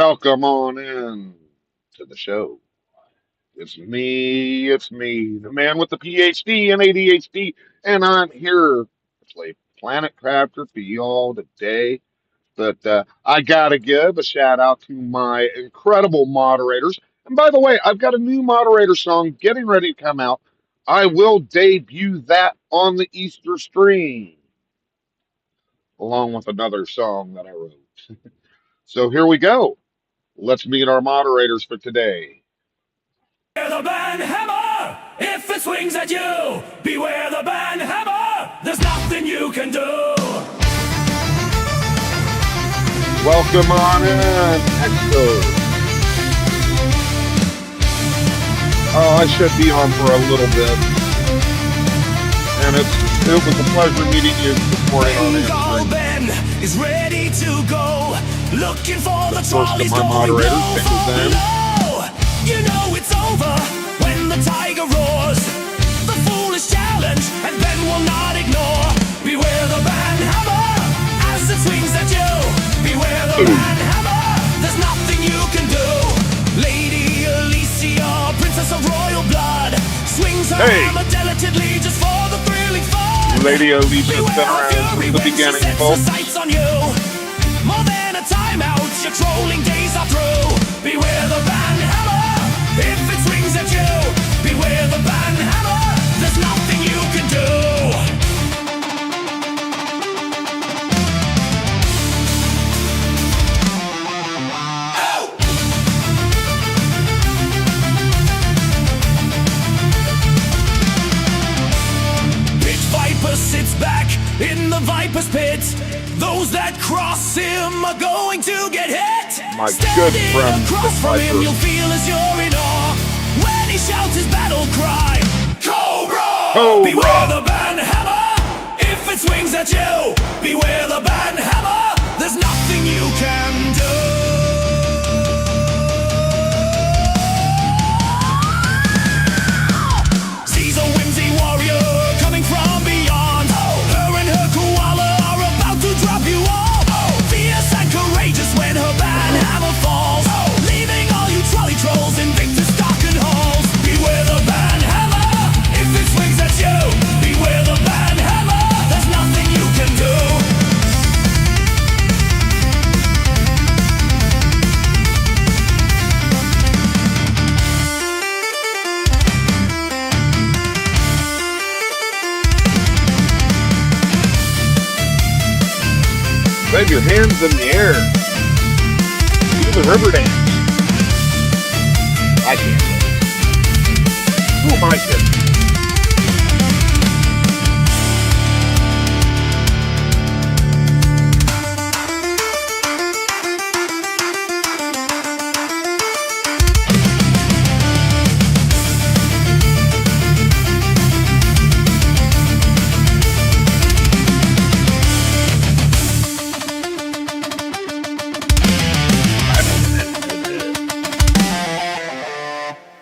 Welcome on in to the show. It's me, the man with the PhD and ADHD, and I'm here to play Planet Crafter for y'all today. But I gotta give a shout out to my incredible moderators. And by the way, I've got a new moderator song getting ready to come out. I will debut that on the Easter stream, along with another song that I wrote. So here we go. Let's meet our moderators for today. The band hammer, if it swings at you, beware the band hammer, there's nothing you can do. Welcome on in, Exo. Oh, I should be on for a little bit, and it was a pleasure meeting you this morning on Amsterdam. Ben is ready to go, looking for the First of trolleys my going moderators, blow take for his name. blow. You know it's over when the tiger roars. The foolish challenge, and Ben will not ignore. Beware the band hammer as it swings at you. Beware the band hammer, there's nothing you can do. Lady Alicia, princess of royal blood, swings her hammer delicately just for the thrilling fun. Lady Alicia's been around since the beginning, folks. On you. More than a timeout, your trolling days are through. Beware the band hammer, if it swings at you. Beware the band hammer, there's nothing you can do. Sits back in the viper's pit. Those that cross him are going to get hit. My good friend, across from him, you'll feel as you're in awe when he shouts his battle cry, Cobra! Beware the band hammer, if it swings at you. Beware the band hammer, there's nothing you can do. She's a whimsy warrior coming from beyond. Her and her koala are about to drop you off. Fierce and courageous when her band hammer falls, leaving all you trolley trolls in Victus darkened halls. Beware the band hammer, if it swings at you. Beware the band hammer, there's nothing you can do. Wave your hands in the air. Do the river dance. I can't. Who am I kidding?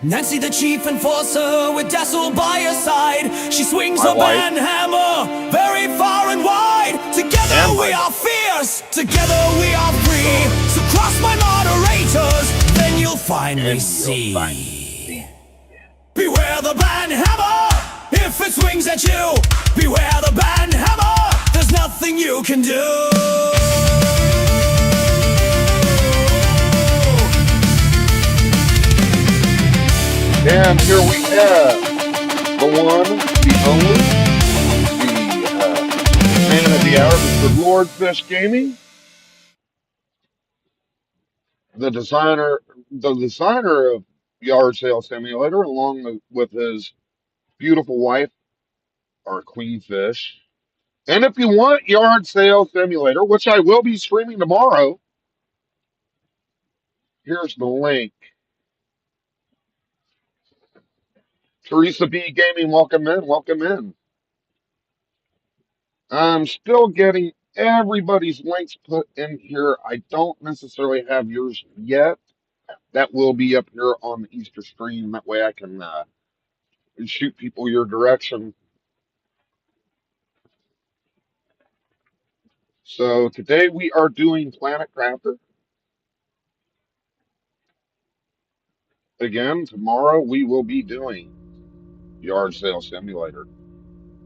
Nancy the chief enforcer with Dazzle by her side. She swings her band hammer very far and wide. Together we are fierce, together we are free. So cross my moderators, then you'll finally see. Beware the band hammer, if it swings at you. Beware the band hammer, there's nothing you can do. And here we have the one, the only, the man of the hour, Mr. Lord Fish Gaming, the designer of Yard Sale Simulator, along with his beautiful wife, our Queen Fish. And if you want Yard Sale Simulator, which I will be streaming tomorrow, here's the link. Teresa B. Gaming, welcome in, welcome in. I'm still getting everybody's links put in here. I don't necessarily have yours yet. That will be up here on the Easter stream. That way I can shoot people your direction. So today we are doing Planet Crafter. Again, tomorrow we will be doing Yard Sale Simulator.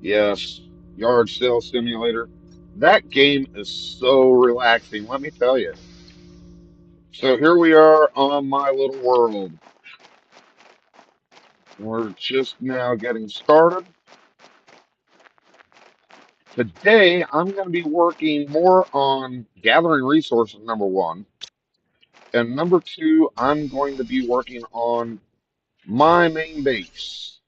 Yes, Yard Sale Simulator. That game is so relaxing, let me tell you. So here we are on my little world. We're just now getting started. Today, I'm going to be working more on gathering resources, number one. And number two, I'm going to be working on my main base,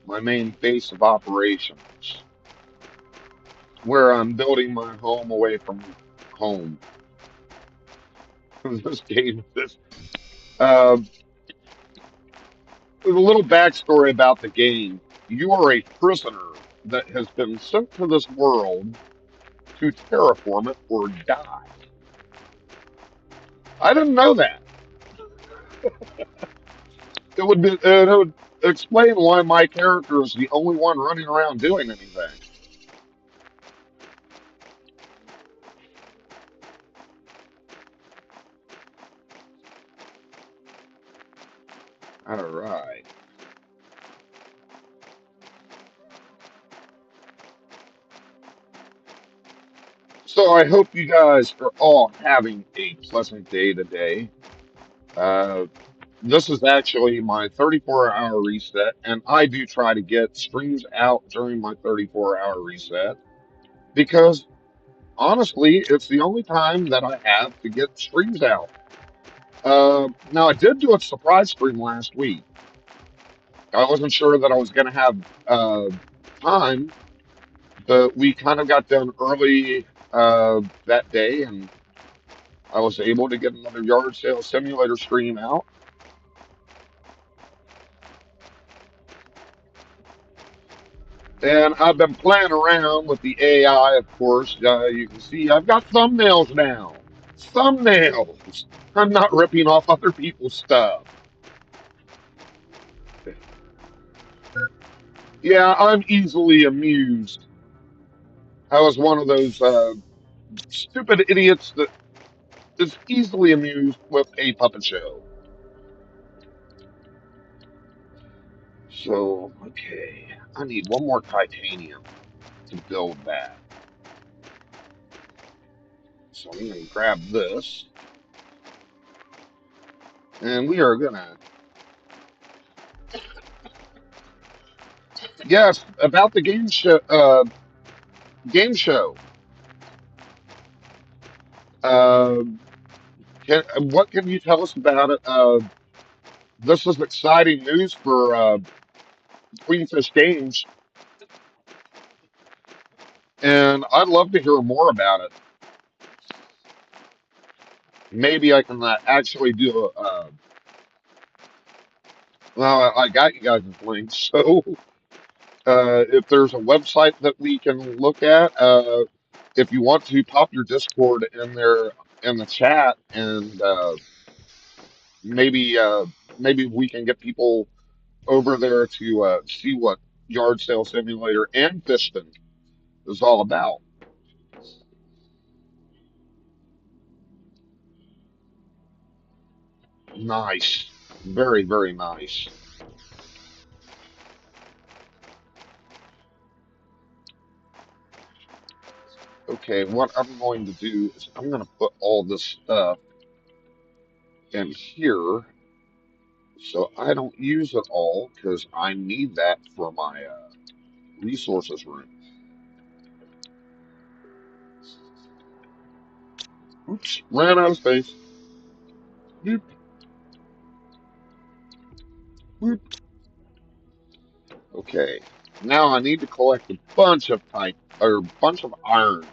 my main base of operations, where I'm building my home away from home. This game, uh, a little backstory about the game. You are a prisoner that has been sent to this world to terraform it or die. I didn't know that. It would explain why my character is the only one running around doing anything. All right. So I hope you guys are all having a pleasant day today. Uh, this is actually my 34-hour reset, and I do try to get streams out during my 34-hour reset because honestly, it's the only time that I have to get streams out. Now, I did do a surprise stream last week. I wasn't sure that I was going to have time, but we kind of got done early that day, and I was able to get another yard sale simulator stream out. And I've been playing around with the AI, of course. You can see I've got thumbnails now. Thumbnails. I'm not ripping off other people's stuff. Yeah, I'm easily amused. I was one of those stupid idiots that is easily amused with a puppet show. So, okay, I need one more titanium to build that. So I'm going to grab this, and we are going to, yes, about the game show. Game show. Uh, what can you tell us about it? This is exciting news for Queenfish Games, and I'd love to hear more about it. Maybe I can actually do a. Well, I got you guys' links, so if there's a website that we can look at, if you want to pop your Discord in there in the chat, and maybe maybe we can get people over there to see what Yard Sale Simulator and Fishton is all about. Nice. Very, very nice. Okay, what I'm going to do is I'm going to put all this stuff in here so I don't use it all because I need that for my resources room. Oops, ran out of space. Boop, boop. Okay, now I need to collect a bunch of type or bunch of iron.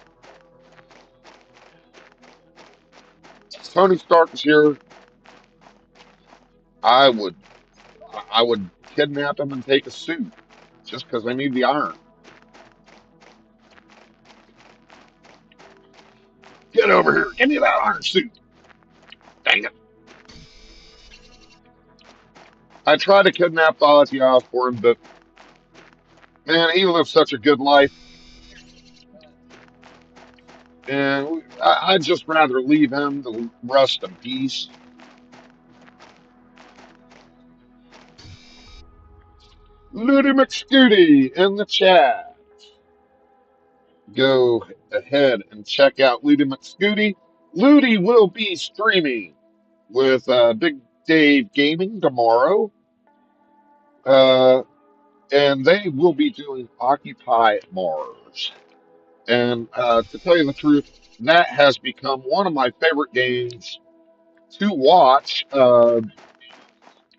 Tony Stark is here. I would I would kidnap him and take a suit just because I need the iron. Get over here. Give me that iron suit. Dang it. I tried to kidnap Ozzy Osbourne, but man, he lived such a good life. And I'd just rather leave him to rest in peace. Ludi McScooty in the chat. Go ahead and check out Ludi McScooty. Ludi will be streaming with Big Dave Gaming tomorrow. Uh, and they will be doing Occupy Mars. And to tell you the truth, that has become one of my favorite games to watch.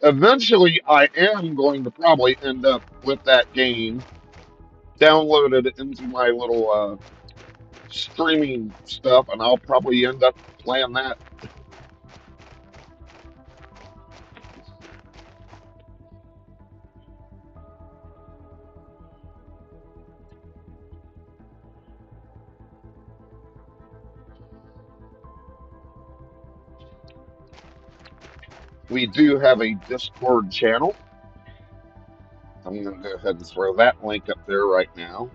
Eventually, I am going to probably end up with that game downloaded into my little streaming stuff, and I'll probably end up playing that. We do have a Discord channel. I'm going to go ahead and throw that link up there right now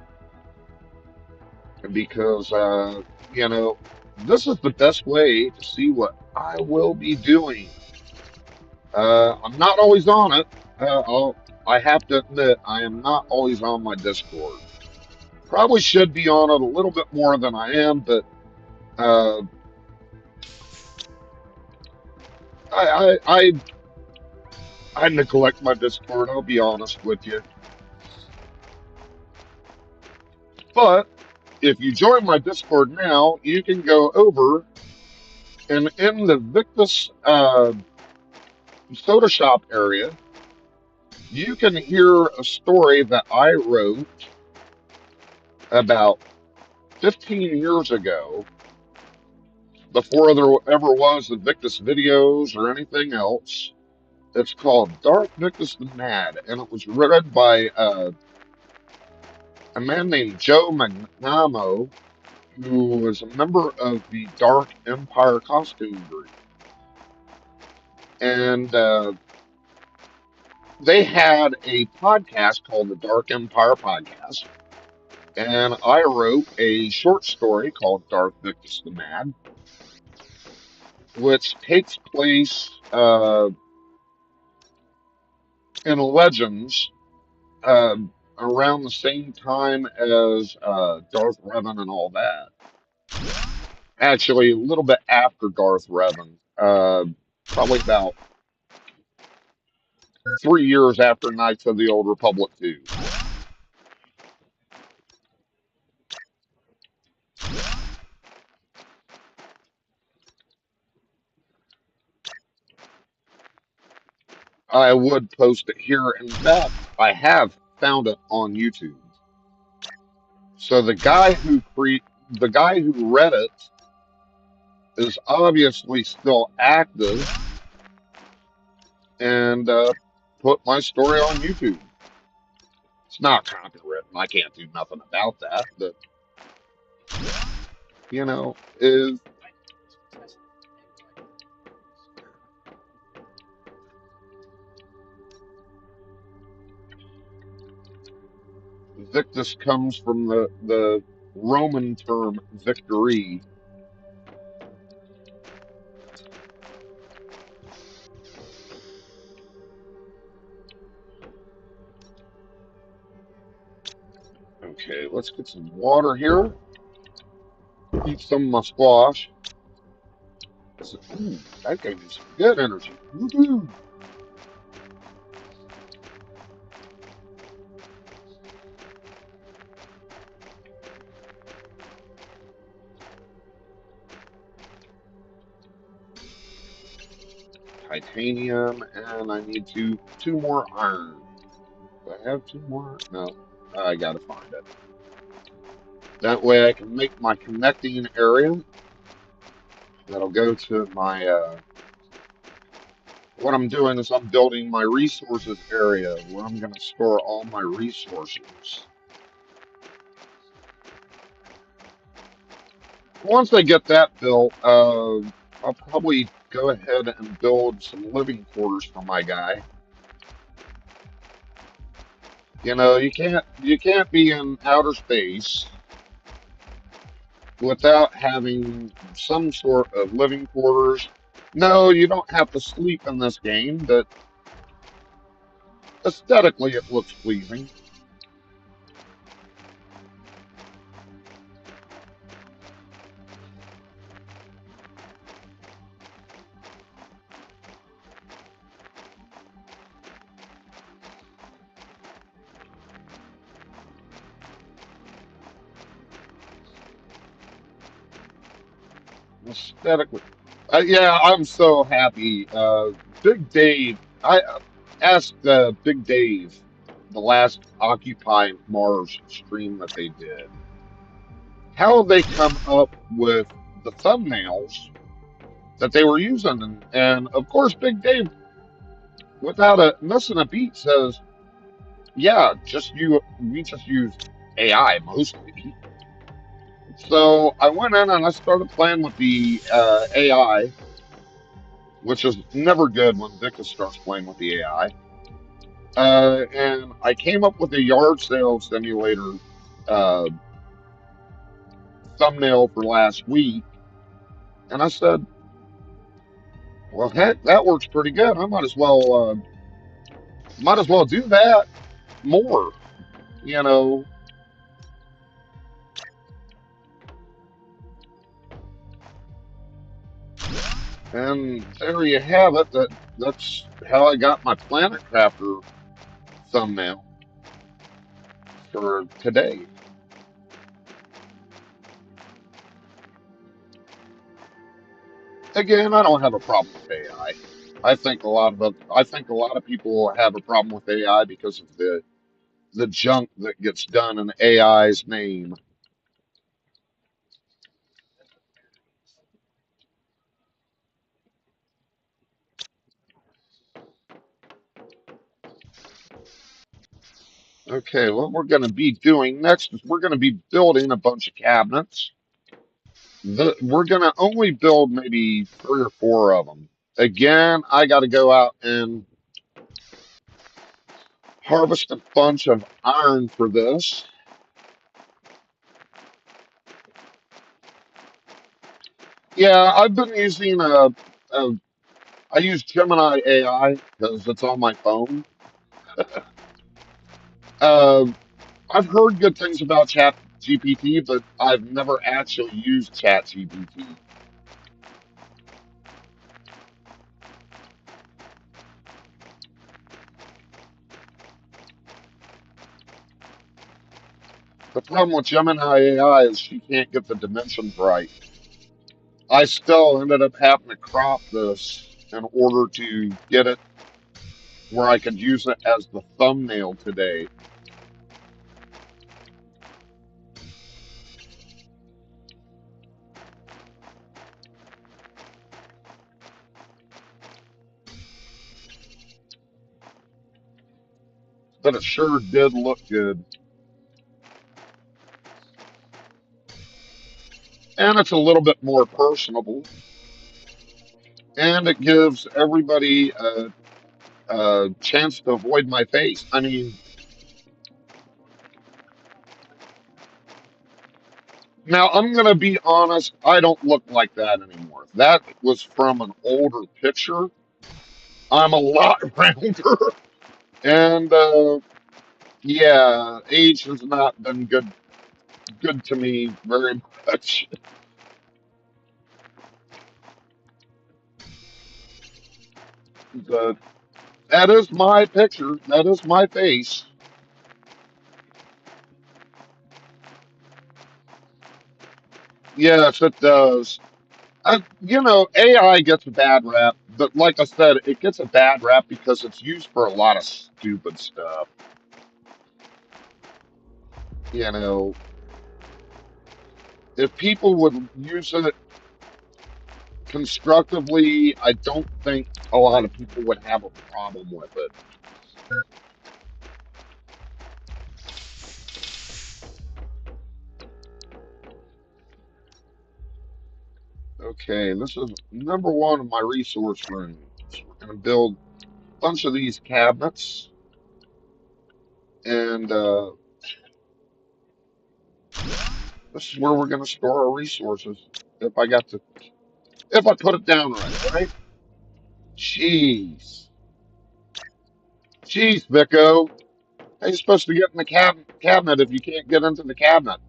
because, this is the best way to see what I will be doing. I'm not always on it. I have to admit, I am not always on my Discord. Probably should be on it a little bit more than I am, but uh, I, I, I, I neglect my Discord. I'll be honest with you. But if you join my Discord now, you can go over and in the Victus soda shop area, you can hear a story that I wrote about 15 years ago, before there ever was the Victus videos or anything else. It's called Dark Victus the Mad, and it was read by a man named Joe Magnamo, who was a member of the Dark Empire costume group. And they had a podcast called the Dark Empire Podcast. And I wrote a short story called Dark Victus the Mad, which takes place in Legends around the same time as Darth Revan and all that. Actually, a little bit after Darth Revan, probably about 3 years after Knights of the Old Republic 2. I would post it here. In fact, I have found it on YouTube. So the guy who read it is obviously still active and put my story on YouTube. It's not copywritten. I can't do nothing about that. But is Victus comes from the Roman term victory. Okay, let's get some water here. Eat some of my squash. Ooh, that gave me some good energy. Woo-hoo. Titanium, and I need two more iron. Do I have two more? No, I gotta find it. That way I can make my connecting area. That'll go to my, what I'm doing is I'm building my resources area where I'm gonna store all my resources. Once I get that built, I'll probably go ahead and build some living quarters for my guy. You can't be in outer space without having some sort of living quarters. No, you don't have to sleep in this game, but aesthetically it looks pleasing. Aesthetically, yeah, I'm so happy. Big Dave, I asked Big Dave the last Occupy Mars stream that they did how they come up with the thumbnails that they were using, and of course, Big Dave, without missing a beat, says, "Yeah, we just use AI mostly." So I went in and I started playing with the AI, which is never good when Victus starts playing with the AI. And I came up with a yard sale simulator uh, thumbnail for last week, and I said, "Well, heck, that works pretty good. I might as well do that more, you know." And there you have it. That's how I got my Planet Crafter thumbnail for today. Again, I don't have a problem with AI. I think a lot of people have a problem with AI because of the junk that gets done in AI's name. Okay, what we're going to be doing next is we're going to be building a bunch of cabinets. We're going to only build maybe three or four of them. Again, I got to go out and harvest a bunch of iron for this. Yeah, I've been using a I use Gemini AI because it's on my phone. Uh, I've heard good things about Chat GPT, but I've never actually used Chat GPT. The problem with Gemini AI is she can't get the dimensions right. I still ended up having to crop this in order to get it where I could use it as the thumbnail today. But it sure did look good. And it's a little bit more personable. And it gives everybody a chance to avoid my face. I mean, now I'm going to be honest, I don't look like that anymore. That was from an older picture. I'm a lot rounder. And yeah, age has not been good to me very much. But that is my picture. That is my face. Yes, it does. AI gets a bad rap, but like I said, it gets a bad rap because it's used for a lot of stupid stuff. You know, if people would use it constructively, I don't think a lot of people would have a problem with it. Okay, this is number one of my resource rooms. We're going to build a bunch of these cabinets, and This is where we're going to store our resources. If I got to, if I put it down right, right? Jeez. Jeez, Vico. How you supposed to get in the cabinet if you can't get into the cabinet?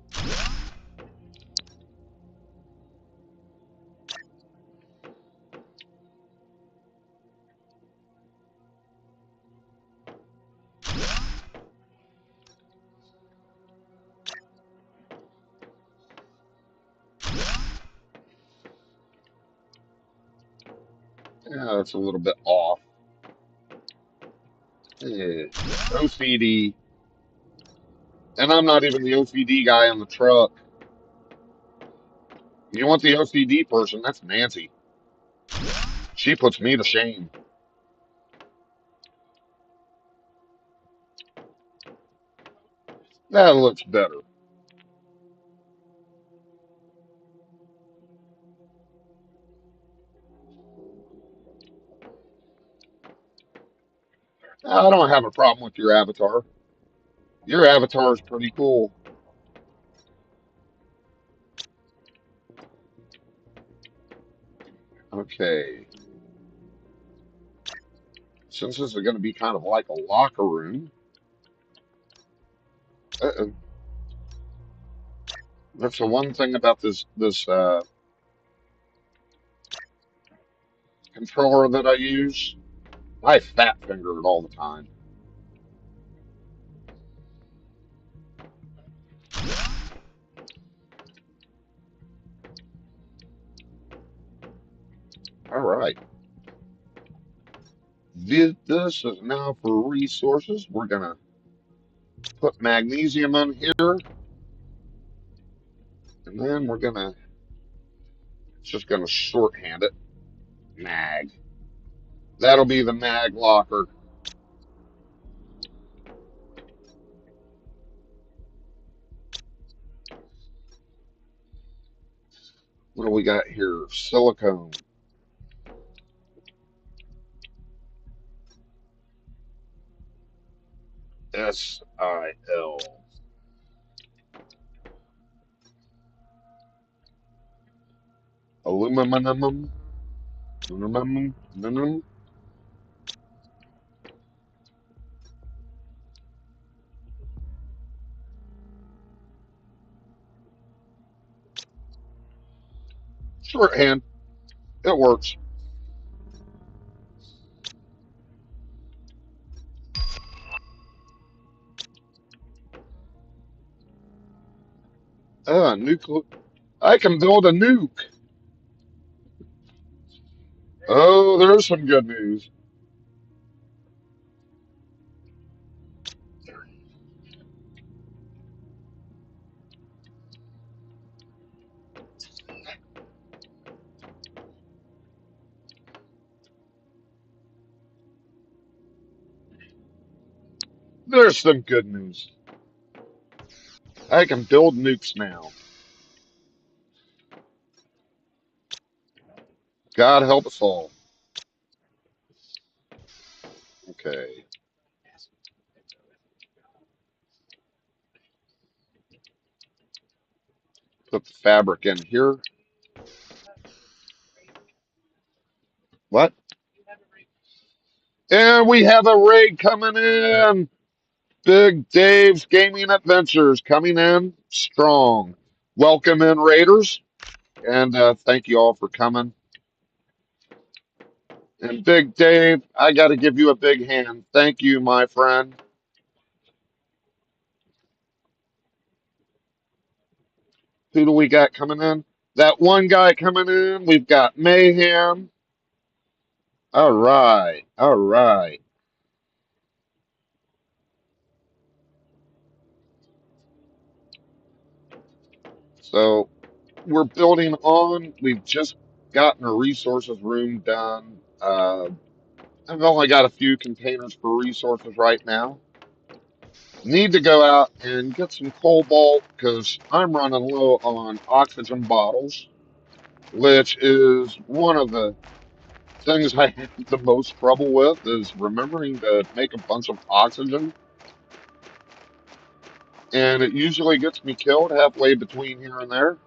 Yeah, that's a little bit off. Eh, OCD. And I'm not even the OCD guy on the truck. You want the OCD person? That's Nancy. She puts me to shame. That looks better. I don't have a problem with your avatar. Your avatar is pretty cool. Okay. Since this is going to be kind of like a locker room, uh, that's the one thing about this controller that I use. I fat finger it all the time. All right. This is now for resources. We're going to put magnesium in here, and then we're going to, it's just going to shorthand it. Mag. That'll be the mag locker. What do we got here? Silicone. SIL. Aluminum. Aluminum. Shorthand. It works. Nuclear. I can build a nuke. Oh, there's some good news. There's some good news. I can build nukes now. God help us all. Okay. Put the fabric in here. What? And we have a raid coming in. Big Dave's Gaming Adventures coming in strong. Welcome in, Raiders. And thank you all for coming. And Big Dave, I got to give you a big hand. Thank you, my friend. Who do we got coming in? That one guy coming in. We've got Mayhem. All right. All right. So we're building on. We've just gotten a resources room done. I've only got a few containers for resources right now. Need to go out and get some cobalt because I'm running low on oxygen bottles, which is one of the things I have the most trouble with is remembering to make a bunch of oxygen. and it usually gets me killed halfway between here and there.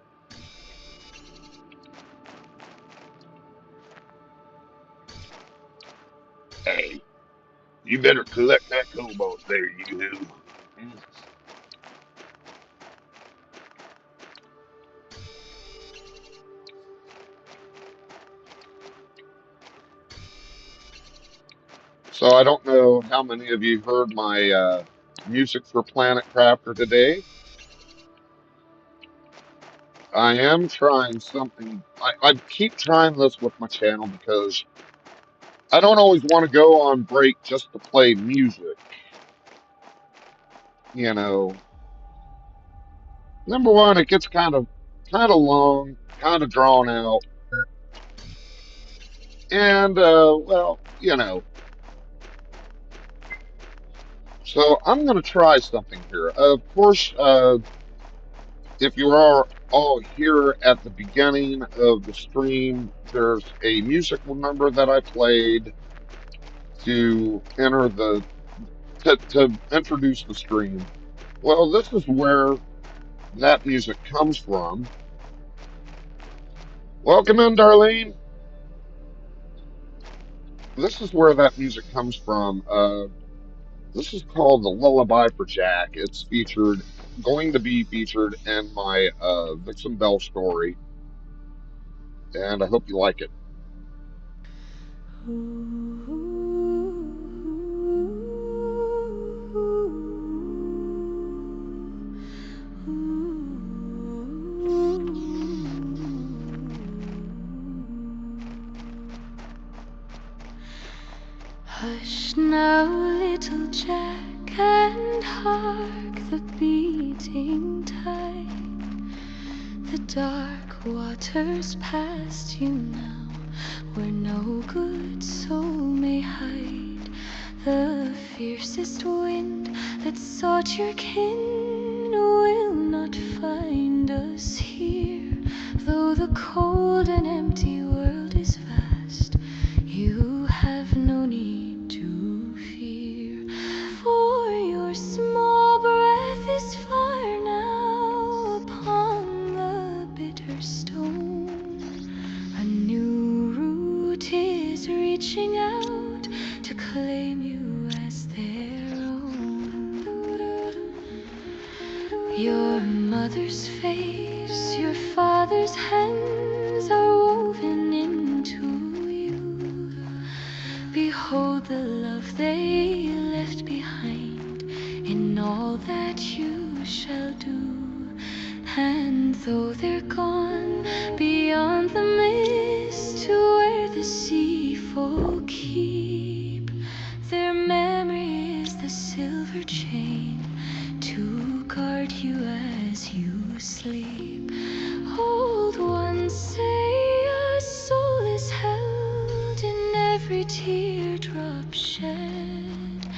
Hey, you better collect that cobalt there, you who. So I don't know how many of you heard my music for Planet Crafter today. I am trying something. I keep trying this with my channel because I don't always want to go on break just to play music. You know, number one, it gets kind of long, kind of drawn out, and well, So I'm going to try something here. Of course, if you are all here at the beginning of the stream, there's a musical number that I played to enter to introduce the stream. Well, this is where that music comes from. Welcome in, Darlene. This is where that music comes from. This is called the Lullaby for Jack. It's going to be featured in my Vixen Bell story, and I hope you like it. Hush now, little Jack, and hark the beating tide. The dark waters past you now, where no good soul may hide. The fiercest wind that sought your kin will not find us here. Though the cold and empty world is vast, you have no need to fear, for your small breath is fire now upon the bitter stone. A new root is reaching out to claim you as their own. Your mother's face, your father's hands are woven into you. Behold the love they left behind in all that you shall do. And though they're gone beyond the mist to where the sea folk keep, their memory is the silver chain to guard you as you sleep. Old ones say a soul is held in every teardrop shed,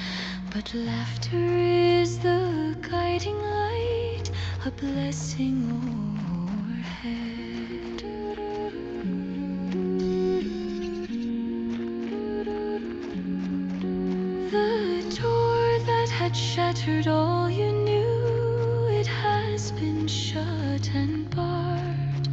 but laughter is the guiding light, a blessing o'erhead. The door that had shattered all you knew, it has been shut and barred.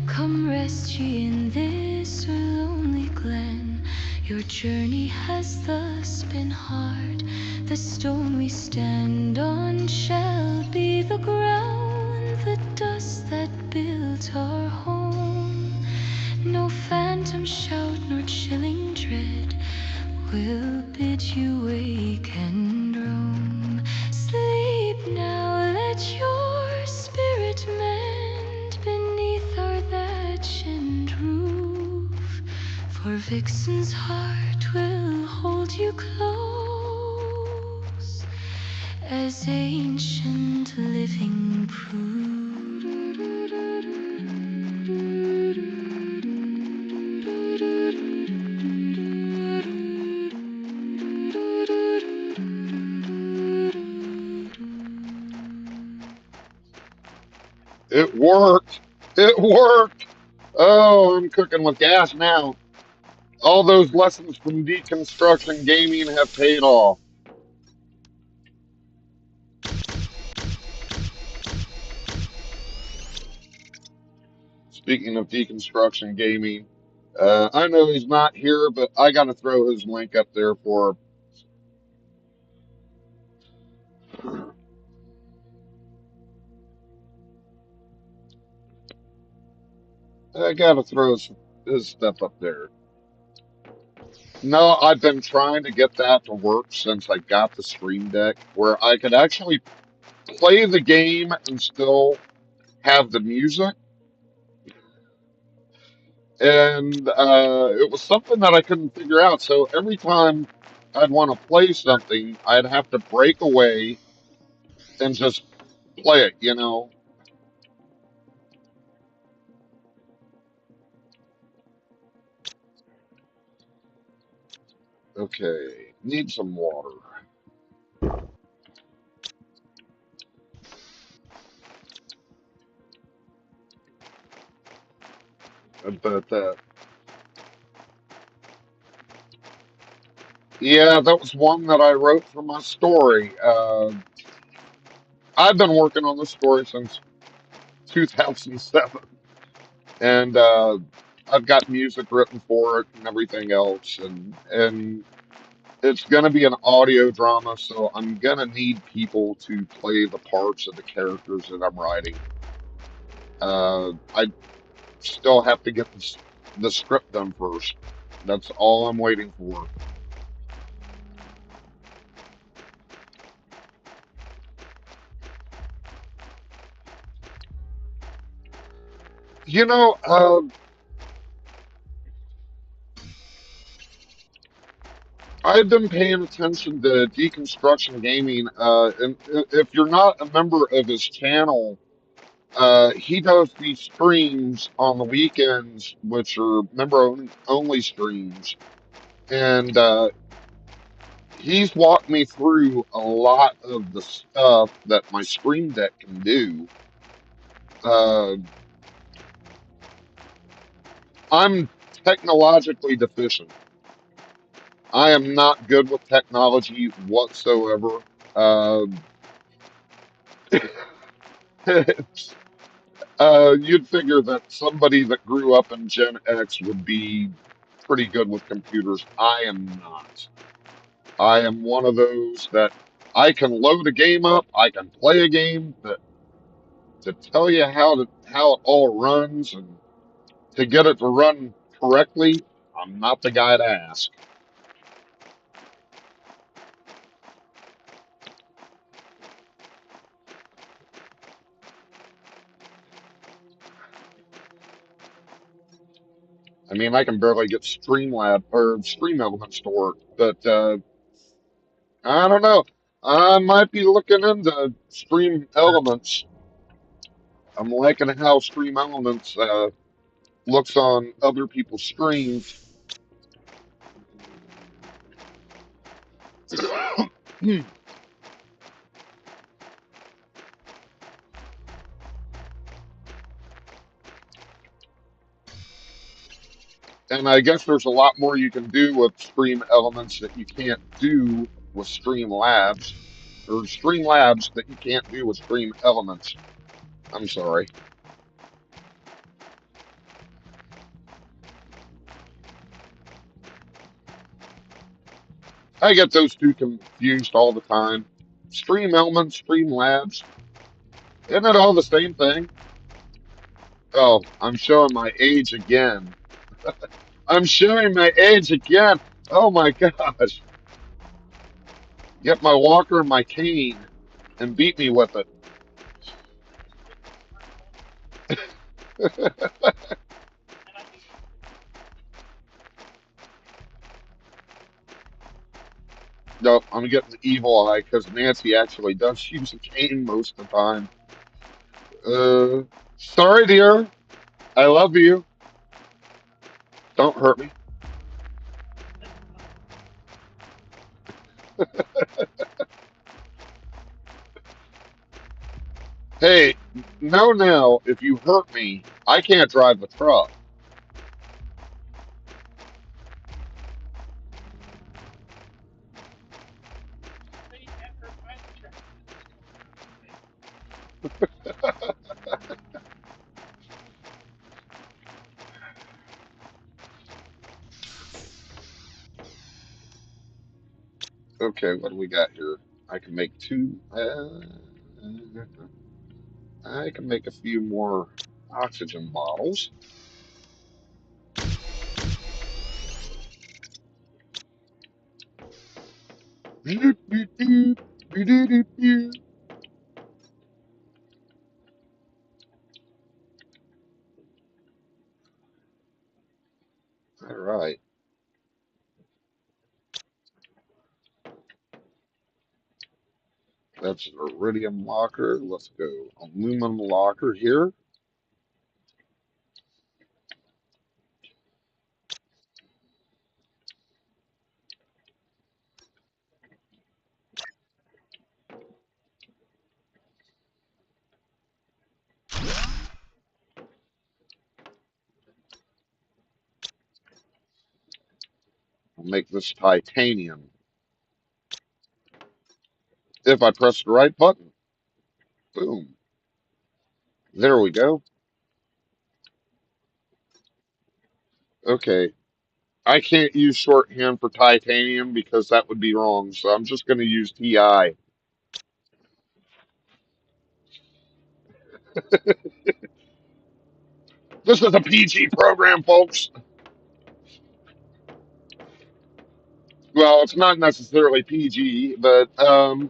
Come rest ye in this lonely glen. Your journey has thus been hard. The stone we stand on shall be the ground, the dust that built our home. No phantom shout nor chilling dread will bid you wake and roam. Sleep now, let your spirit mend beneath our thatch and roof, for Vixen's heart will hold you close as ancient living proof. It worked. It worked. Oh, I'm cooking with gas now. All those lessons from deconstruction gaming have paid off. Speaking of deconstruction gaming, I know he's not here, but I got to throw his link up there for. I got to throw his stuff up there. No, I've been trying to get that to work since I got the Stream Deck, where I could actually play the game and still have the music. And it was something that I couldn't figure out. So every time I'd want to play something, I'd have to break away and just play it, you know? Okay, need some water. But yeah, that was one that I wrote for my story. I've been working on this story since 2007, and I've got music written for it and everything else, and it's gonna be an audio drama, so I'm gonna need people to play the parts of the characters that I'm writing. I still have to get the script done first. That's all I'm waiting for. You know, I've been paying attention to Deconstruction Gaming, and if you're not a member of his channel, he does these streams on the weekends, which are member only streams, and he's walked me through a lot of the stuff that my Stream Deck can do. Uh, I'm technologically deficient. I am not good with technology whatsoever. Uh, you'd figure that somebody that grew up in Gen X would be pretty good with computers. I am not. I am one of those that I can load a game up, I can play a game, but to tell you how it all runs and to get it to run correctly, I'm not the guy to ask. I mean, I can barely get Streamlab or Stream Elements to work, but I don't know. I might be looking into Stream Elements. I'm liking how Stream Elements looks on other people's streams. And I guess there's a lot more you can do with Stream Elements that you can't do with Stream Labs, or Stream Labs that you can't do with Stream Elements. I'm sorry. I get those two confused all the time. Stream Elements, Stream Labs, isn't it all the same thing? Oh, I'm showing my age again. I'm showing my age again. Oh my gosh. Get my walker and my cane and beat me with it. No, I'm getting the evil eye because Nancy actually does use a cane most of the time. Uh, sorry, dear. I love you. Don't hurt me. Hey, no, now, if you hurt me, I can't drive the truck. Okay, what do we got here? I can make two. I can make a few more oxygen bottles. All right, that's an iridium locker. Let's go aluminum locker here. I'll make this titanium if I press the right button. Boom. There we go. Okay. I can't use shorthand for titanium because that would be wrong, so I'm just going to use TI. This is a PG program, folks. Well, it's not necessarily PG, but I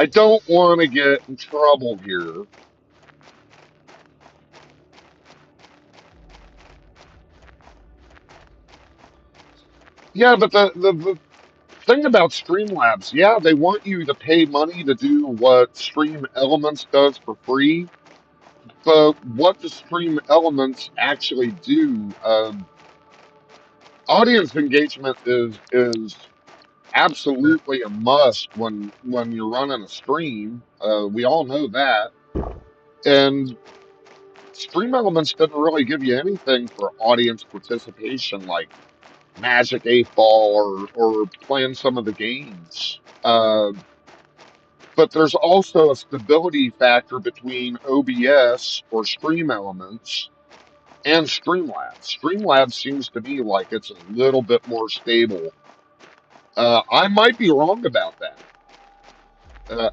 don't want to get in trouble here. Yeah, but the thing about Streamlabs, yeah, they want you to pay money to do what Stream Elements does for free, but what does Stream Elements actually do? Audience engagement is absolutely a must when you're running a stream. We all know that, and Stream Elements doesn't really give you anything for audience participation, like Magic 8 Ball or playing some of the games. But there's also a stability factor between OBS or Stream Elements and Streamlabs. Streamlabs seems to me like it's a little bit more stable. I might be wrong about that.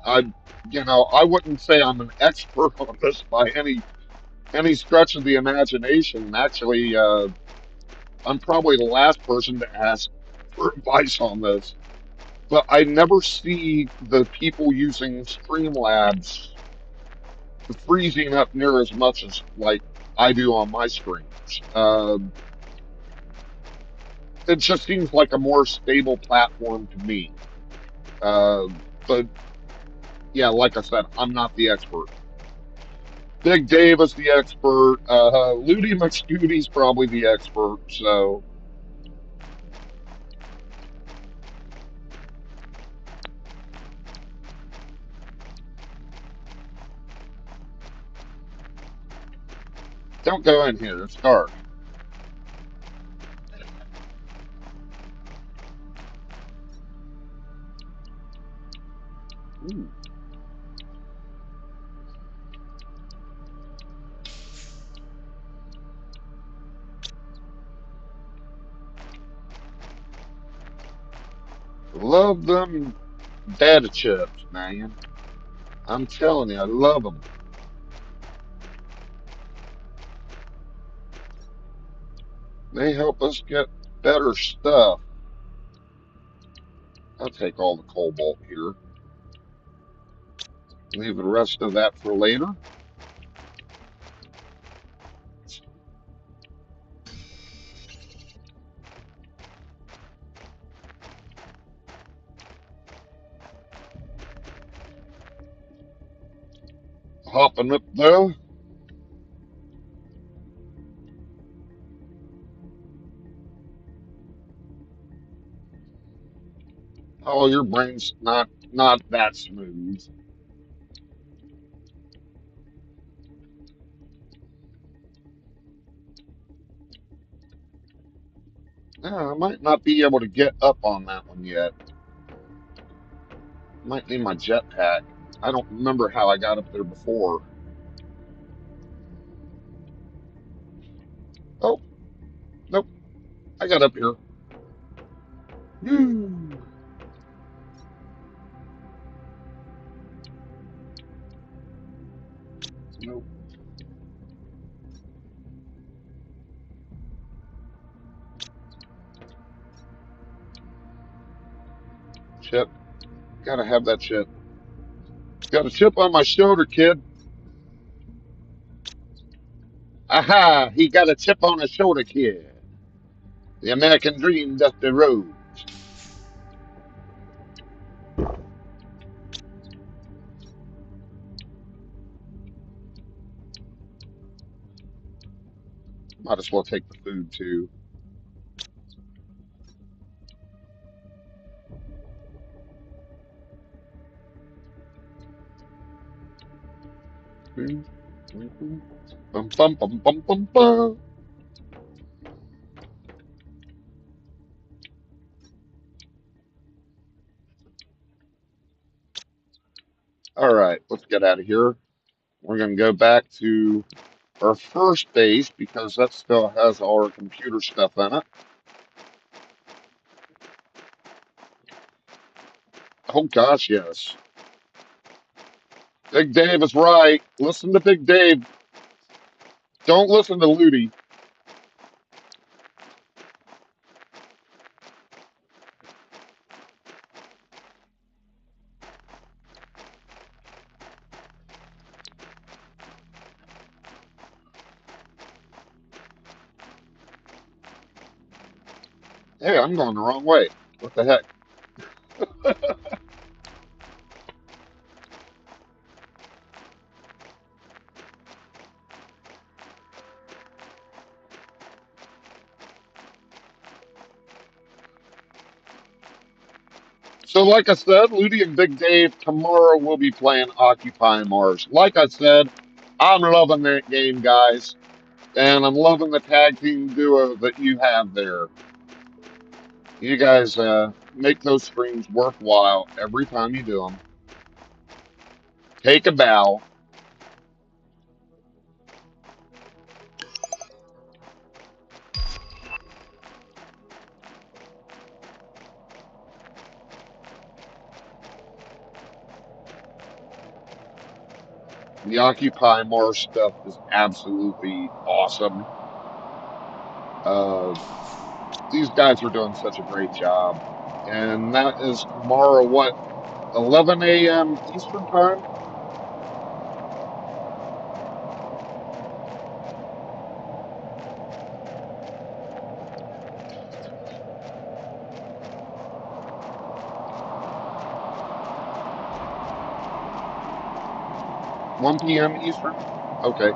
I wouldn't say I'm an expert on this by any stretch of the imagination. Actually, I'm probably the last person to ask for advice on this. But I never see the people using Streamlabs freezing up near as much as like I do on my streams. It just seems like a more stable platform to me. Uh, but yeah, like I said, I'm not the expert. Big Dave is the expert. Ludi McScooty's probably the expert. So don't go in here. It's dark. Ooh, love them data chips, man. I'm telling you, I love them. They help us get better stuff. I'll take all the cobalt here. Leave the rest of that for later. Hopping up though. Oh, your brain's not that smooth. Yeah, I might not be able to get up on that one yet. Might need my jetpack. I don't remember how I got up there before. Oh, nope. I got up here. Woo. Nope. Chip. Gotta have that chip. Got a chip on my shoulder, kid. Aha! He got a chip on his shoulder, kid. The American dream, Dusty Rhodes. Might as well take the food too. Bum, bum, bum, bum, bum, bum. All right, let's get out of here. We're going to go back to our first base because that still has all our computer stuff in it. Oh gosh, yes. Big Dave is right. Listen to Big Dave. Don't listen to Ludi. Hey, I'm going the wrong way. What the heck? So, like I said, Ludi and Big Dave tomorrow will be playing Occupy Mars. Like I said, I'm loving that game, guys, and I'm loving the tag team duo that you have there. You guys make those streams worthwhile every time you do them. Take a bow. The Occupy Mars stuff is absolutely awesome. Uh, these guys are doing such a great job. And that is tomorrow, what, 11 a.m. Eastern Time? 1 p.m. Eastern? Okay.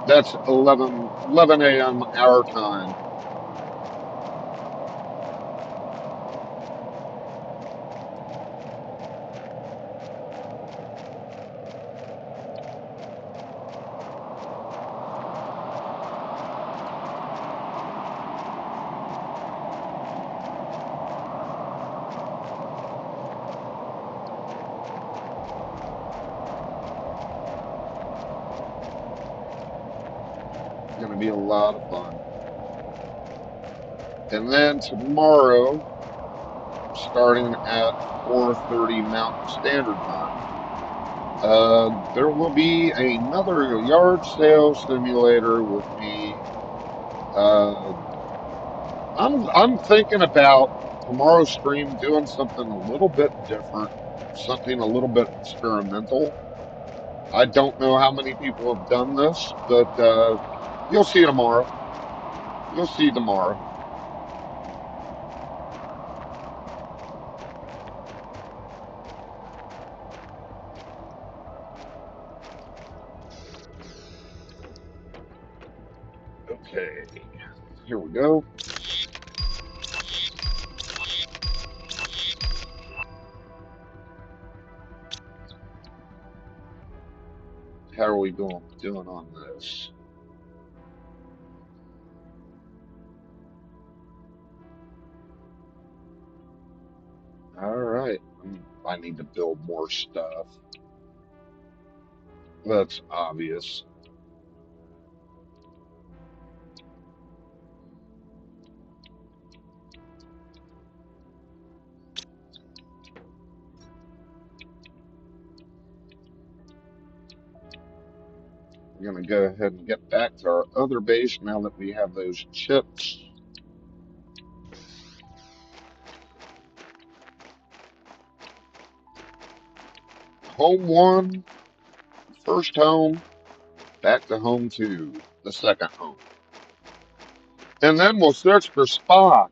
That's 11 a.m. our time. It's going to be a lot of fun. And then tomorrow, starting at 4:30 Mountain Standard Time, there will be another yard sale simulator with me. Uh, I'm thinking about tomorrow's stream doing something a little bit different, something a little bit experimental. I don't know how many people have done this, but you'll see tomorrow. You'll see tomorrow. Okay, here we go. How are we doing on this? All right. I need to build more stuff. That's obvious. We're going to go ahead and get back to our other base now that we have those chips. Home one, first home, back to home two, the second home. And then we'll search for Spock.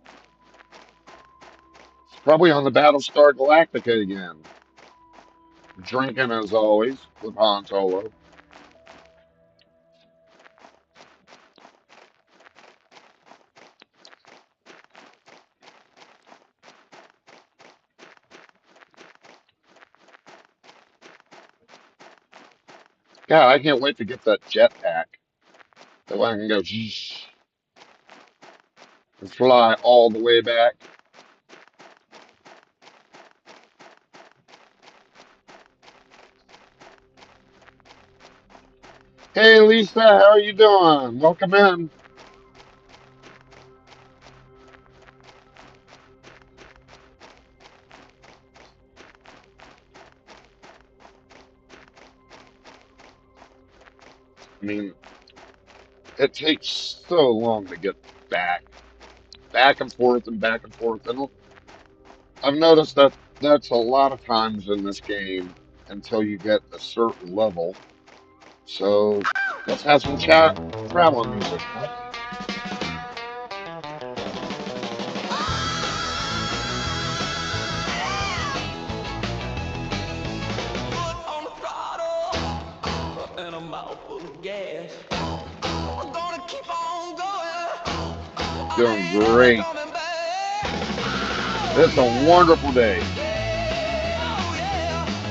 It's probably on the Battlestar Galactica again. Drinking as always with Han Solo. God, I can't wait to get that jetpack. That way I can go and fly all the way back. Hey Lisa, how are you doing? Welcome in. I mean, it takes so long to get back and forth and back and forth. And I've noticed that that's a lot of times in this game until you get a certain level. So let's have some chat traveling music, huh? Foot on the throttle and a mouthful of gas. I'm gonna keep on going. I Doing ain't ever great. coming back. It's a wonderful day. Oh yeah,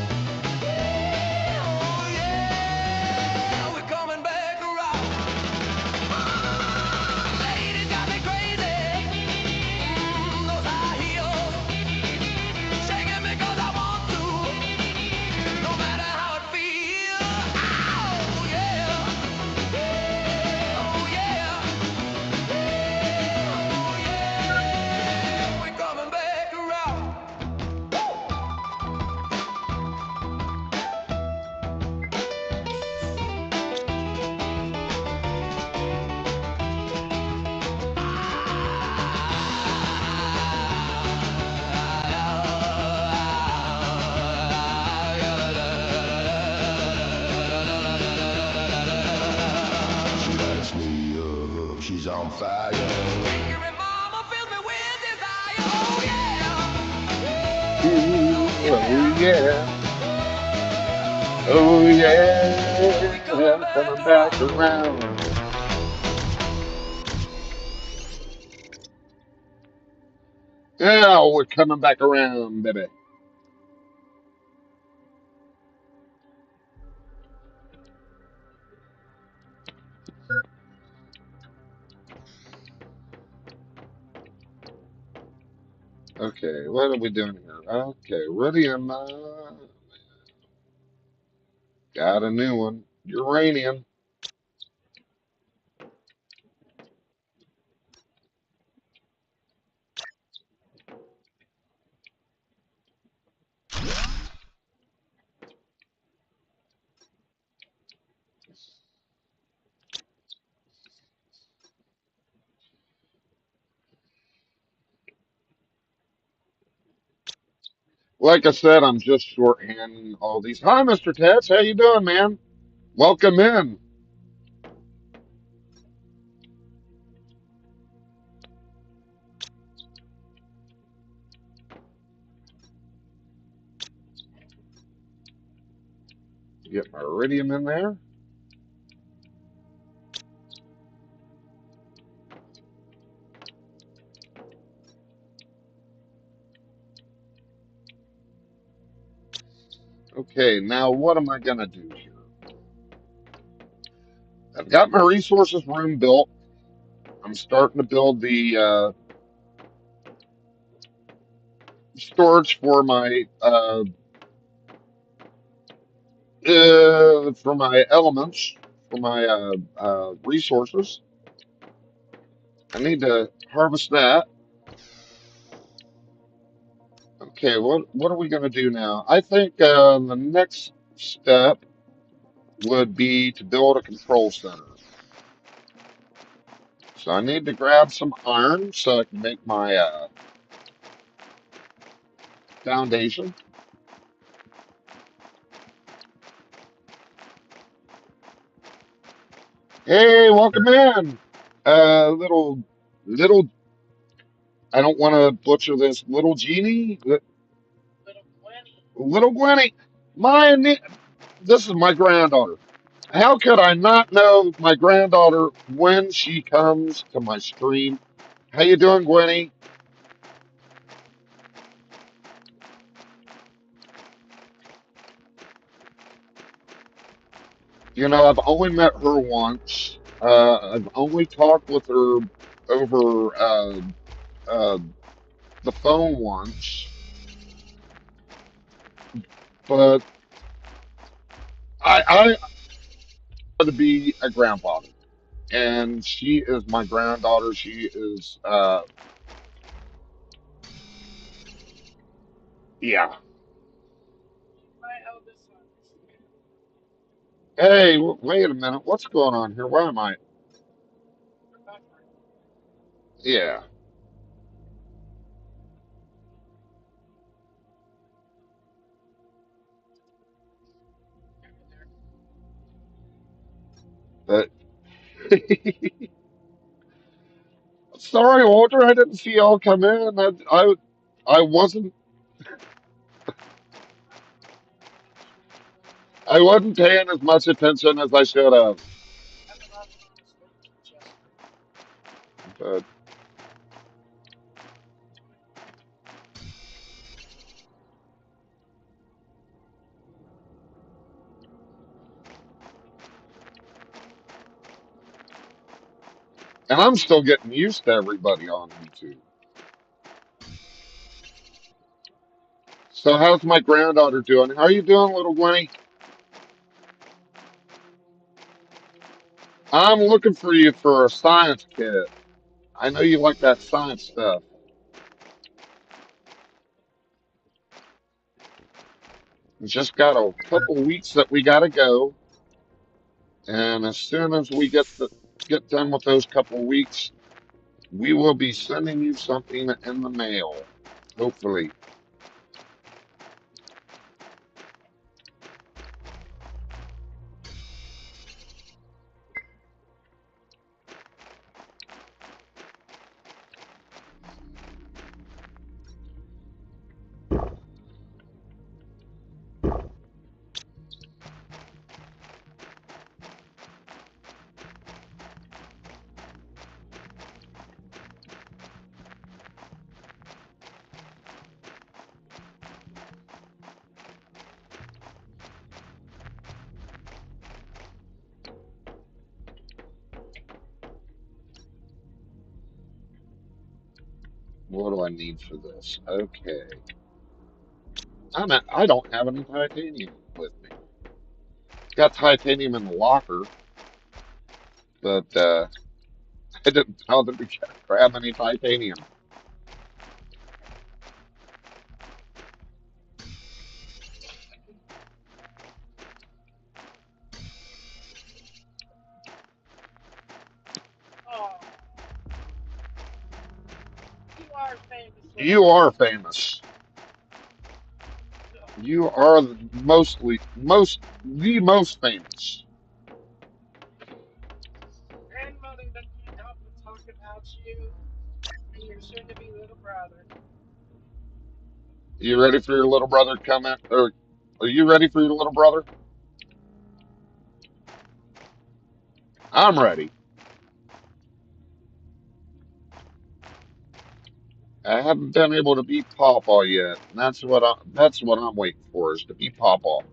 oh yeah, we're coming back around. Ladies got me crazy. Those high heels, shaking me 'cause I want to. No matter how it feels. Oh yeah, oh yeah, oh yeah, we're coming back around. She lights me up, she's on fire. Your mama fills me with desire. Oh Ooh, oh yeah. Oh yeah, we coming yeah. back Coming back around. around. Yeah, we're coming back around, baby. Okay, what are we doing here? Okay, ready and got a new one. Uranium. Like I said, I'm just shorthanding all these. Hi, Mr. Tets. How you doing, man? Welcome in. Get my iridium in there. Okay, now what am I gonna do here? I've got my resources room built. I'm starting to build the storage for my elements, for my resources. I need to harvest that. Okay, what are we gonna do now? I think the next step would be to build a control center. So I need to grab some iron so I can make my foundation. Hey, welcome in. Little, I don't want to butcher this. Little Genie, little Gwenny. This is my granddaughter. How could I not know my granddaughter when she comes to my stream? How you doing, Gwenny? You know, I've only met her once. I've only talked with her over uh, the phone once, but I want to be a grandfather, and she is my granddaughter. She is, yeah. Hey, wait a minute. What's going on here? Why am I? Yeah, but sorry, Walter. I didn't see y'all come in. I wasn't, I wasn't paying as much attention as I should have. But, and I'm still getting used to everybody on YouTube. So how's my granddaughter doing? How are you doing, little Gwenny? I'm looking for you for a science kit. I know you like that science stuff. We just got a couple weeks that we gotta go, and as soon as we get done with those couple weeks, we will be sending you something in the mail. Hopefully. What do I need for this? Okay. I don't have any titanium with me. Got titanium in the locker, but I didn't bother to grab any titanium. You are famous. You are the most famous. You ready for your little brother to come in? Or are you ready for your little brother? I'm ready. I haven't been able to beat Pawpaw yet. And that's what I'm waiting for is to beat Pawpaw.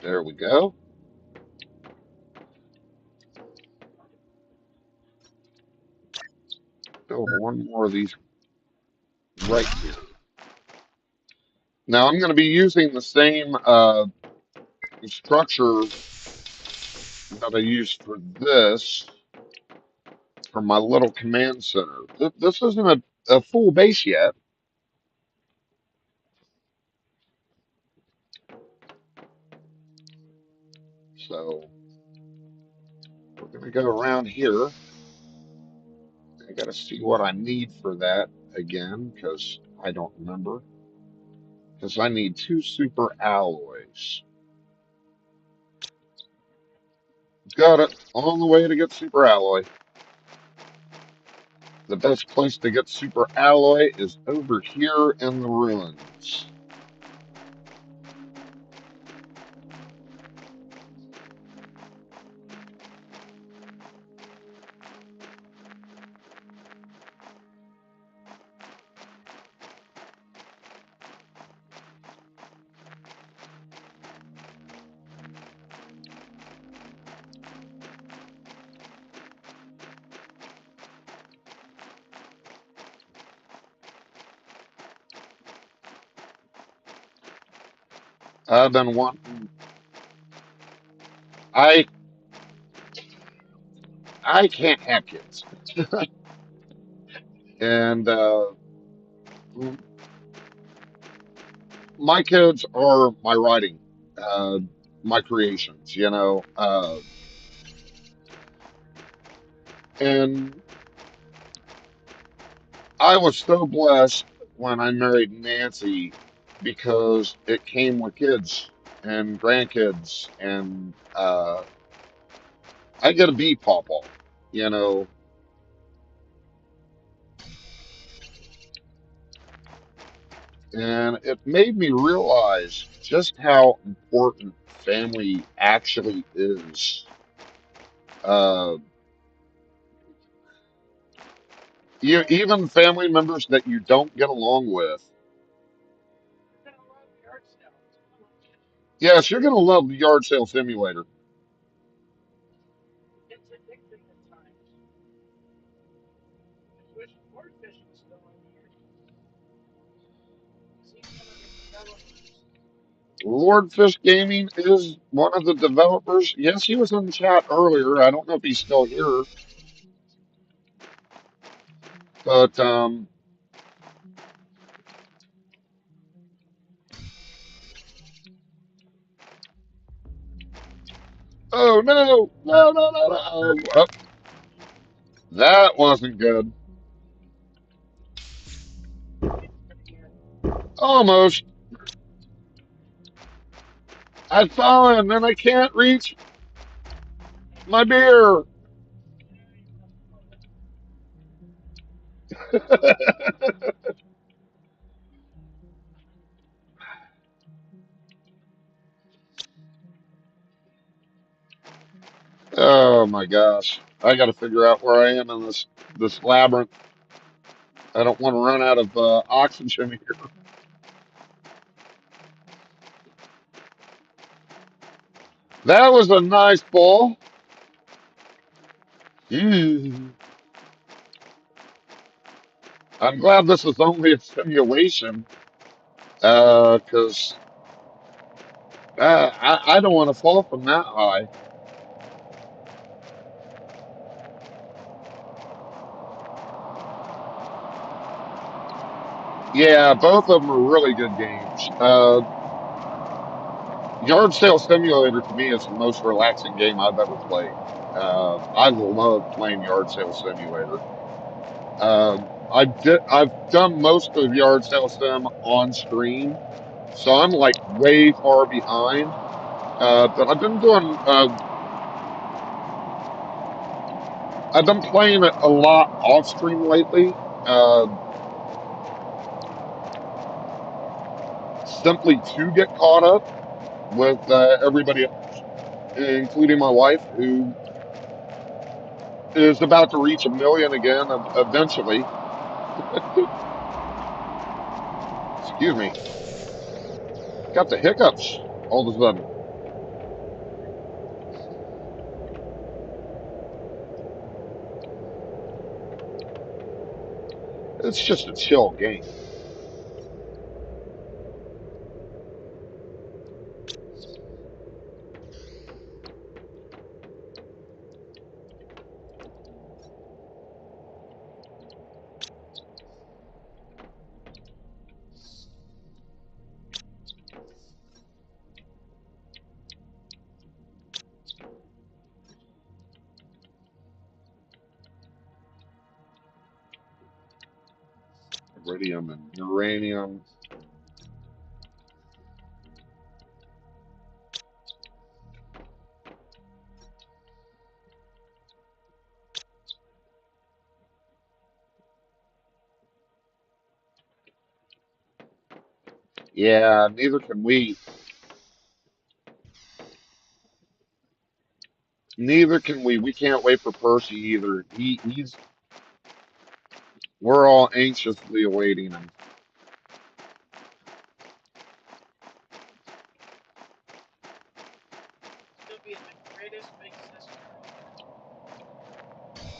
There we go. Build one more of these right here. Now I'm going to be using the same structure that I used for this from my little command center. This isn't a full base yet, so we're gonna go around here. I gotta see what I need for that again, because I don't remember. Because I need two super alloys. Got it. On the way to get super alloy. The best place to get super alloy is over here in the ruins. I've been wanting. I I can't have kids, and my kids are my writing, uh, my creations. And I was so blessed when I married Nancy because it came with kids and grandkids, and I get to be pawpaw, you know, and it made me realize just how important family actually is. Uh, even family members that you don't get along with. Yes, you're going to love the yard sale simulator. Lordfish Gaming is one of the developers. Yes, he was in the chat earlier. I don't know if he's still here, but oh no, no, no, no, no! Oh, that wasn't good. Almost. I've fallen and I can't reach my beer. Oh my gosh! I got to figure out where I am in this labyrinth. I don't want to run out of oxygen here. That was a nice ball. Mm. I'm glad this is only a simulation, because I don't want to fall from that high. Yeah, both of them are really good games. Yard Sale Simulator to me is the most relaxing game I've ever played. I love playing Yard Sale Simulator. I've done most of Yard Sale Sim on stream, so I'm like way far behind. But I've been playing it a lot off stream lately, simply to get caught up with everybody else, including my wife, who is about to reach a million again eventually. Excuse me. Got the hiccups all of a sudden. It's just a chill game. Iridium and uranium. Yeah, neither can we. Neither can we. We can't wait for Percy either. He's. We're all anxiously awaiting him.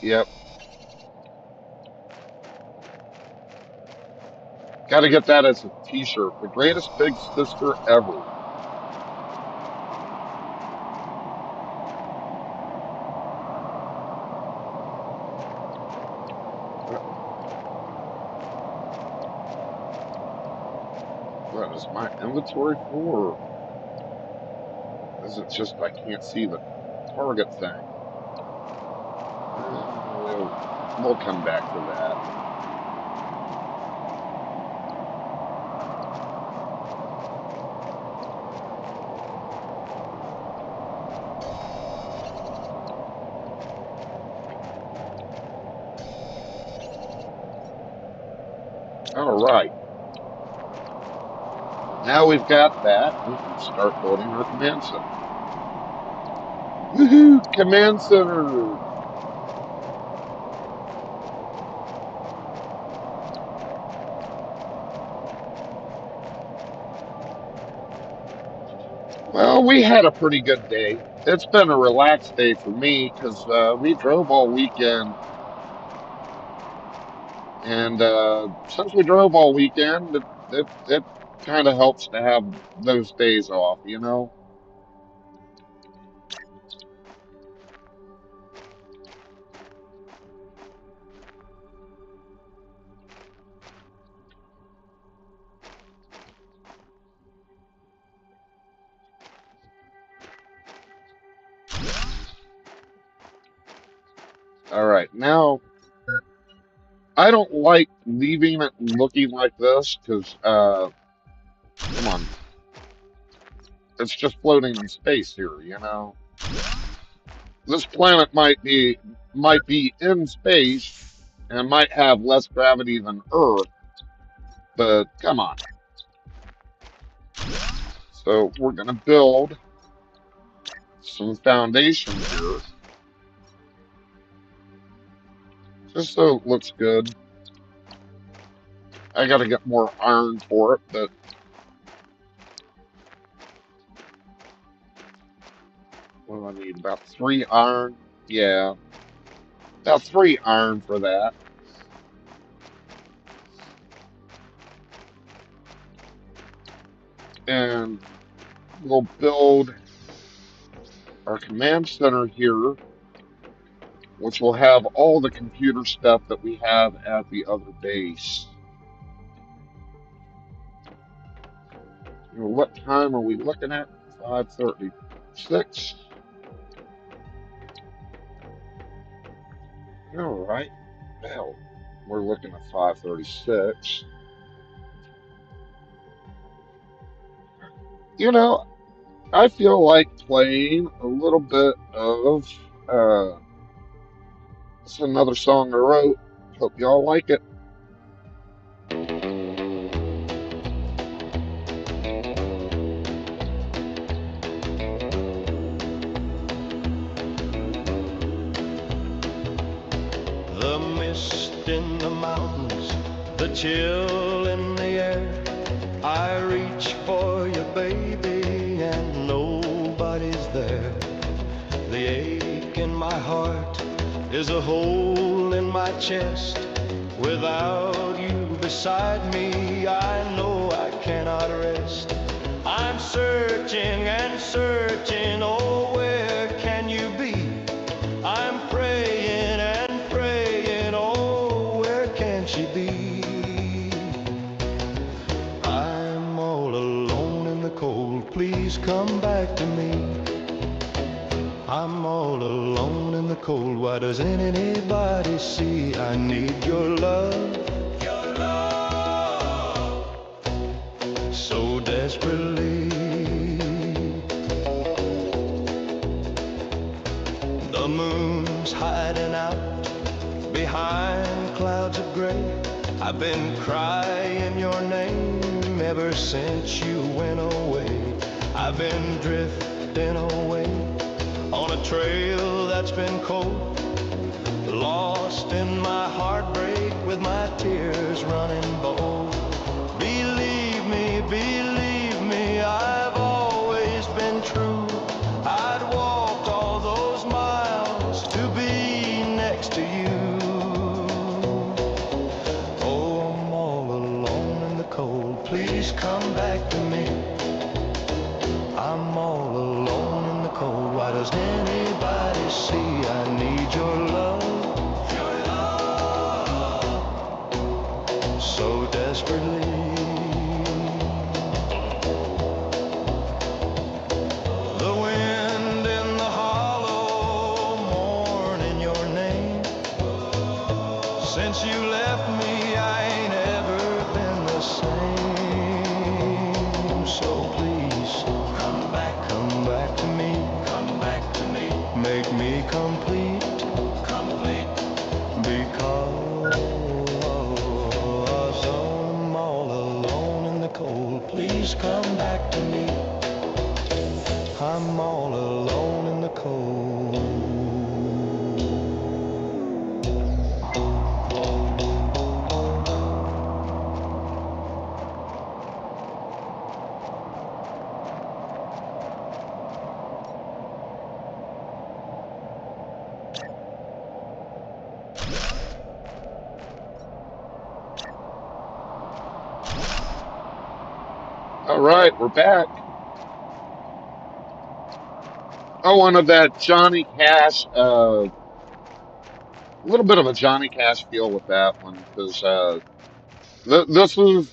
Yep. Got to get that as a T-shirt. The greatest big sister ever. What is my inventory for? Or is it just I can't see the target thing? We'll come back to that. All right. Now we've got that, we can start building our command center. Woohoo! Command center! Well, we had a pretty good day. It's been a relaxed day for me because we drove all weekend. And since we drove all weekend, it kind of helps to have those days off, you know? All right, now I don't like leaving it looking like this because, come on, it's just floating in space here, you know? This planet might be in space and might have less gravity than Earth, but come on. So we're gonna build some foundation here, just so it looks good. I gotta get more iron for it, but what do I need? About 3 iron? Yeah, about 3 iron for that. And we'll build our command center here, which will have all the computer stuff that we have at the other base. You know, what time are we looking at? 5:36. All right. Well, we're looking at 5:36. You know, I feel like playing a little bit of it's another song I wrote. Hope y'all like it. The mist in the mountains, the chill in the air. I reach for you, baby, and nobody's there. The ache in my heart is a hole in my chest. Without you beside me, I know I cannot rest. I'm searching and searching, oh, where can you be? I'm praying and praying, oh, where can she be? I'm all alone in the cold, please come back to me. I'm all alone in the cold, why doesn't anybody see? I need your love, your love. desperately. The moon's hiding out behind clouds of gray. I've been crying your name ever since you went away. I've been drifting away on a trail that's been cold, lost in my heartbreak with my tears running bold. Believe me, I've always been true. I'd walked all those miles to be next to you. Oh, I'm all alone in the cold. Please come back to me. I'm all alone in the cold. Why does anybody see I need your love? Your love. So desperately. The wind in the hollow mourning your name. Since you left me, I ain't ever been the same. So please, come back to me, make me complete, because I'm all alone in the cold. Please come back to me. I'm all alone in the cold. All right, we're back. I wanted that Johnny Cash, a little bit of a Johnny Cash feel with that one, because this is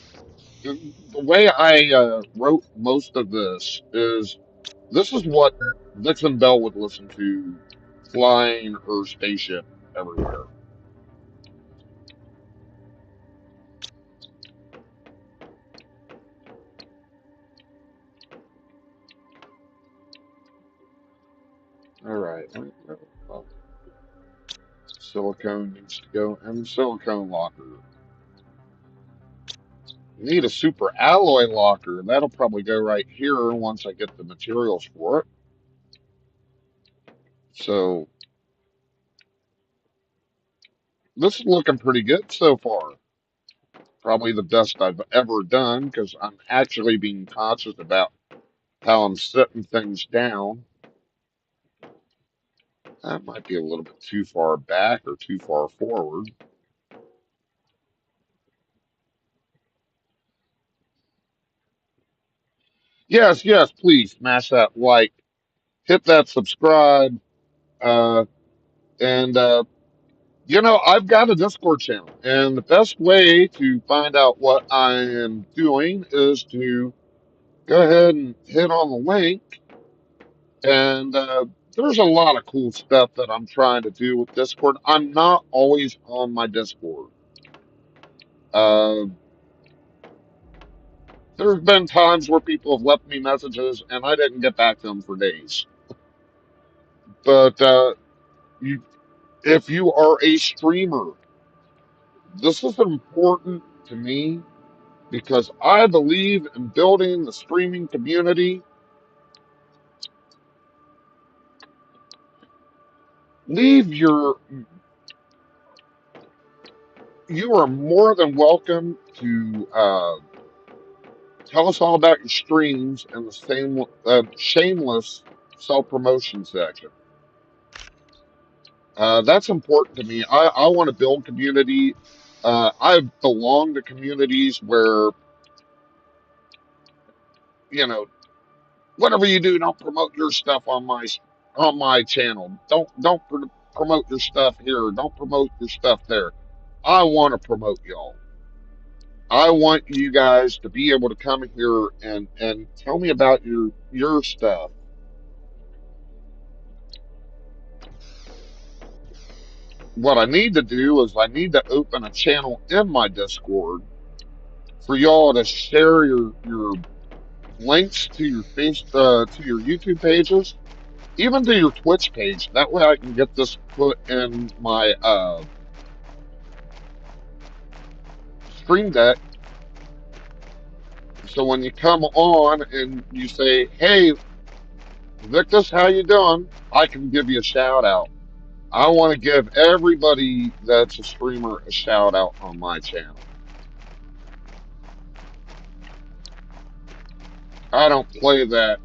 the way I wrote most of this is what Dixon Bell would listen to flying her spaceship everywhere. All right. Well, silicone needs to go in the silicone locker. Need a super alloy locker. That'll probably go right here once I get the materials for it. So this is looking pretty good so far. Probably the best I've ever done because I'm actually being conscious about how I'm setting things down. That might be a little bit too far back or too far forward. Yes, yes, please smash that like, hit that subscribe, uh, and I've got a Discord channel, and the best way to find out what I am doing is to go ahead and hit on the link. And there's a lot of cool stuff that I'm trying to do with Discord. I'm not always on my Discord. Uh, there's been times where people have left me messages and I didn't get back to them for days. But you, if you are a streamer, this is important to me because I believe in building the streaming community. Leave your, you are more than welcome to tell us all about your streams in the same shameless self promotion section. That's important to me. I want to build community. I belong to communities where, you know, whatever you do, don't promote your stuff on my channel. Don't promote your stuff here. Don't promote your stuff there. I want to promote y'all. I want you guys to be able to come here and tell me about your stuff. What I need to do is I need to open a channel in my Discord for y'all to share your links to your to your YouTube pages, even to your Twitch page. That way I can get this put in my stream deck. So when you come on and you say, "Hey, Victus, how you doing?" I can give you a shout out. I want to give everybody that's a streamer a shout out on my channel. I don't play that.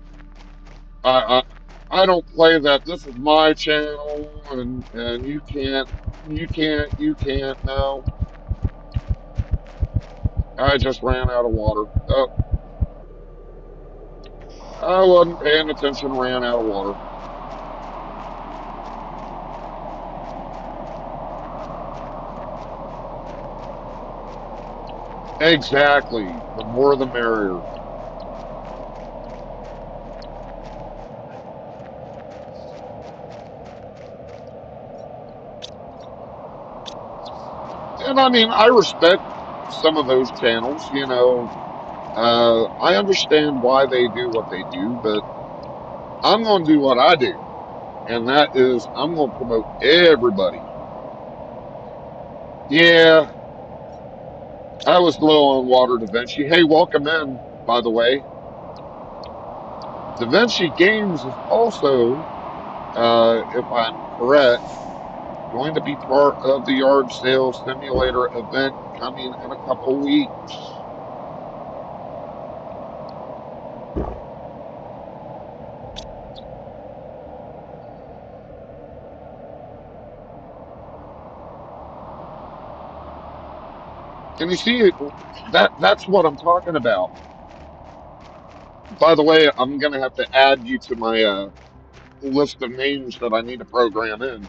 I I don't play that. This is my channel, and you can't. No, I just ran out of water. Oh, I wasn't paying attention. Ran out of water. Exactly. The more the merrier. And I mean, I respect some of those channels. I understand why they do what they do, but I'm going to do what I do, and that is I'm going to promote everybody. Yeah, I was low on water, Da Vinci. Hey, welcome in, by the way. Da Vinci Games is also, if I'm correct, going to be part of the yard sale simulator event coming in a couple weeks. Can you see it? That's what I'm talking about. By the way, I'm gonna have to add you to my list of names that I need to program in.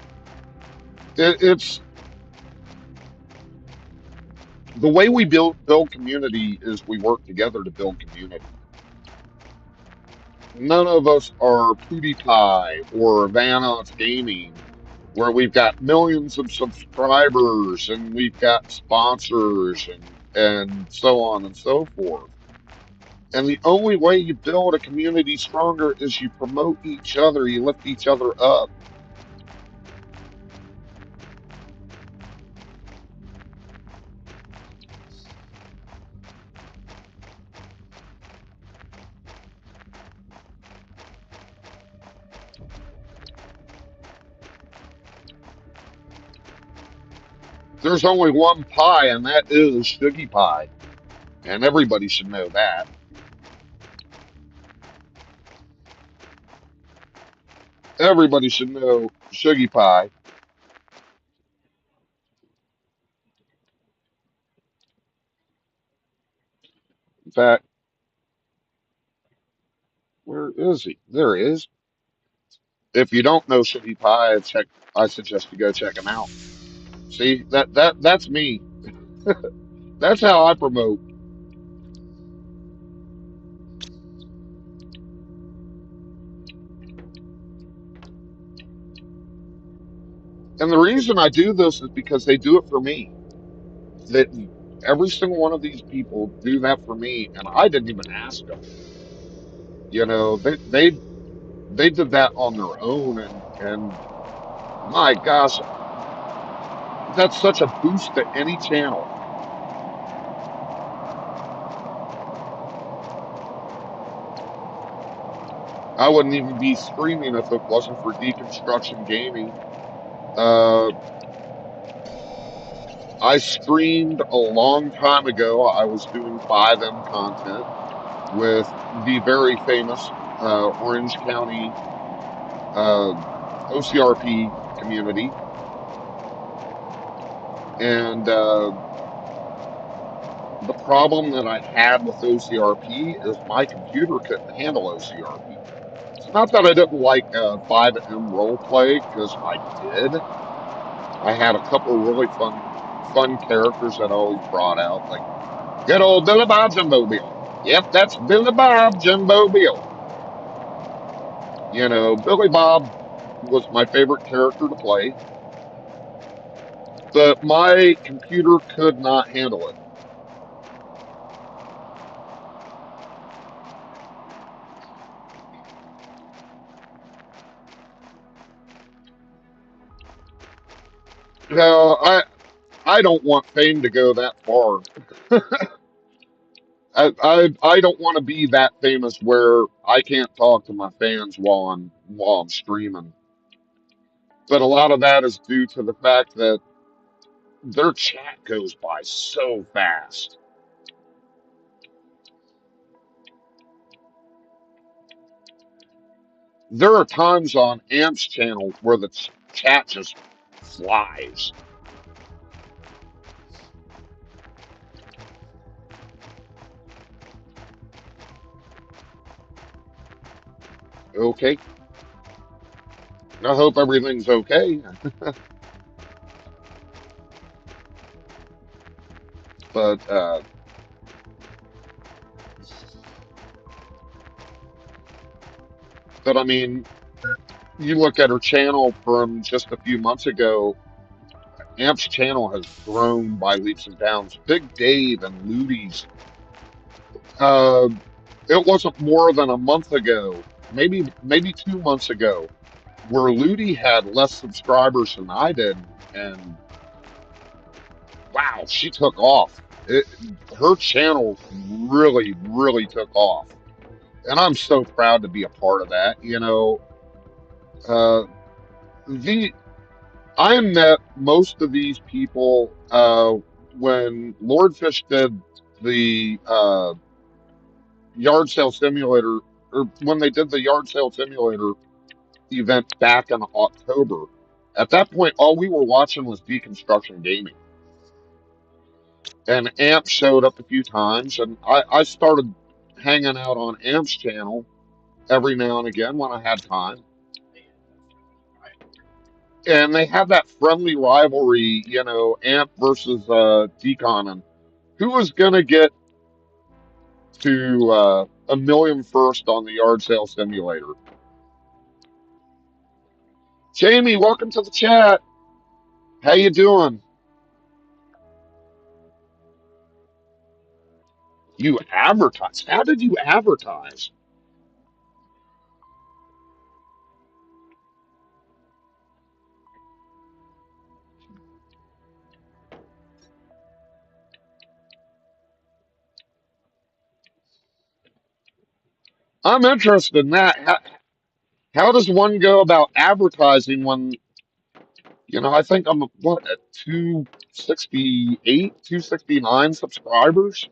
It's the way we build community is we work together to build community. None of us are PewDiePie or Vanoss Gaming, where we've got millions of subscribers and we've got sponsors and so on and so forth. And the only way you build a community stronger is you promote each other, you lift each other up. There's only one pie, and that is Shuggy Pie. And everybody should know that. Everybody should know Shuggy Pie. In fact, where is he? There he is. If you don't know Shuggy Pie, I suggest you go check him out. See, that's me. That's how I promote. And the reason I do this is because they do it for me. That every single one of these people do that for me, and I didn't even ask them. They did that on their own, and my gosh, that's such a boost to any channel. I wouldn't even be streaming if it wasn't for Deconstruction Gaming. Uh, I streamed a long time ago. I was doing 5M content with the very famous Orange County uh, OCRP community, and the problem that I had with OCRP is my computer couldn't handle OCRP. It's not that I didn't like 5M roleplay, because I did. I had a couple of really fun characters that I always brought out, like good old Billy Bob Jimbo Bill. Yep, that's Billy Bob Jimbo Bill. Billy Bob was my favorite character to play, but my computer could not handle it. No, I don't want fame to go that far. I don't want to be that famous where I can't talk to my fans while I'm streaming. But a lot of that is due to the fact that their chat goes by so fast. There are times on Amp's channel where the chat just flies. Okay, I hope everything's okay. But I mean, you look at her channel from just a few months ago. Amp's channel has grown by leaps and bounds. Big Dave and Ludi's. Uh, it wasn't more than a month ago, maybe 2 months ago, where Ludi had less subscribers than I did, and wow, she took off. Her channel really took off, and I'm so proud to be a part of that. Uh, the I met most of these people when Lordfish did the yard sale simulator, or when they did the yard sale simulator event back in October. At that point, all we were watching was deconstruction gaming. And Amp showed up a few times, and I started hanging out on Amp's channel every now and again when I had time. And they had that friendly rivalry, Amp versus Decon, and who was going to get to a million first on the yard sale simulator. Jamie, welcome to the chat. How you doing? You advertise. How did you advertise? I'm interested in that. How does one go about advertising when, I think I'm what at 268, 269 subscribers?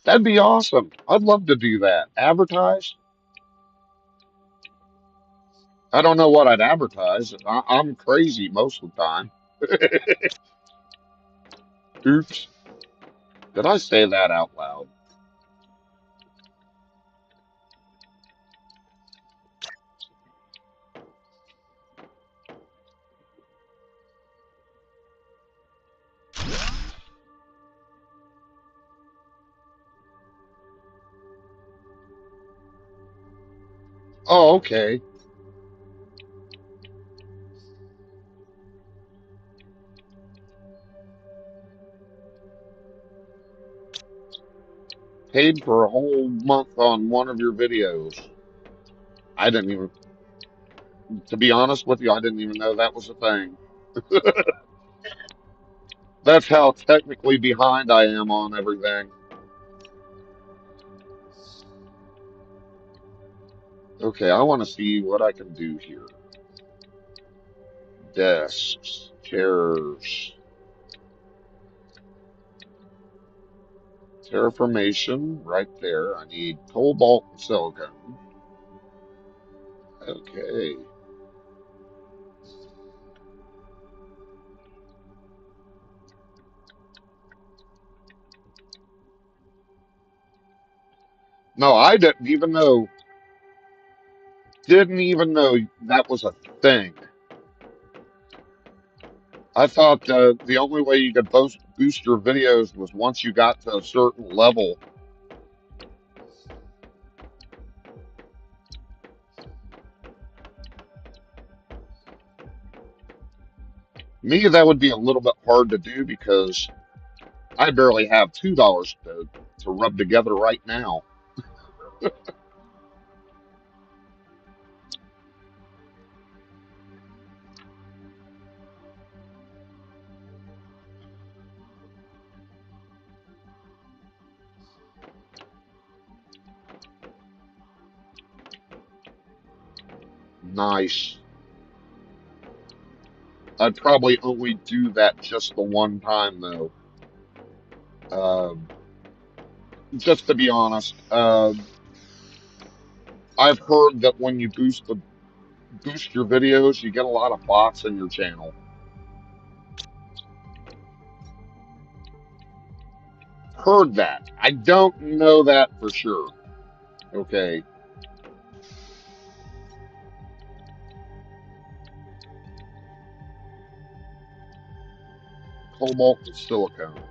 That'd be awesome. I'd love to do that. Advertise. I don't know what I'd advertise. I'm crazy most of the time. Oops. Did I say that out loud? Oh, okay. Paid for a whole month on one of your videos. I didn't even, to be honest with you, I didn't even know that was a thing. That's how technically behind I am on everything. Okay, I want to see what I can do here. Desks, chairs, terraformation right there. I need cobalt and silicone. Okay. No, I didn't even know that was a thing. I thought the only way you could boost your videos was once you got to a certain level. Me, that would be a little bit hard to do because I barely have $2 to rub together right now. Nice. I'd probably only do that just the one time though. Um, just to be honest, I've heard that when you boost your videos, you get a lot of bots in your channel. Heard that. I don't know that for sure. Okay, cobalt and silicone.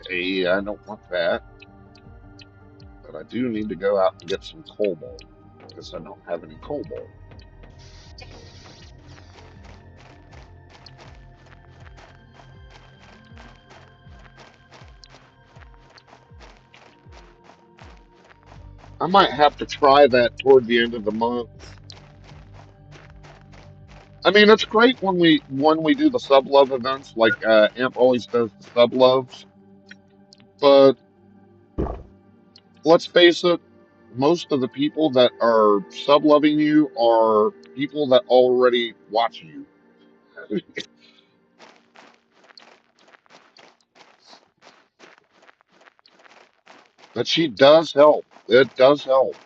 Hey, I don't want that, but I do need to go out and get some cobalt because I don't have any cobalt. I might have to try that toward the end of the month. I mean, it's great when we do the sub love events, like Amp always does the sub loves. But let's face it, most of the people that are sub loving you are people that already watch you. But she does help. It does help.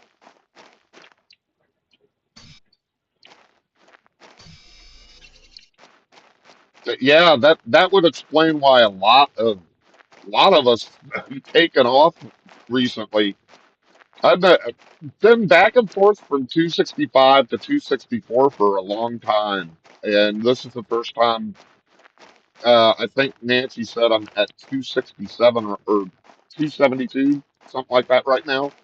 But yeah, that would explain why a lot of us have taken off recently. Been back and forth from 265 to 264 for a long time, and this is the first time. I think Nancy said I'm at 267 or 272, something like that right now.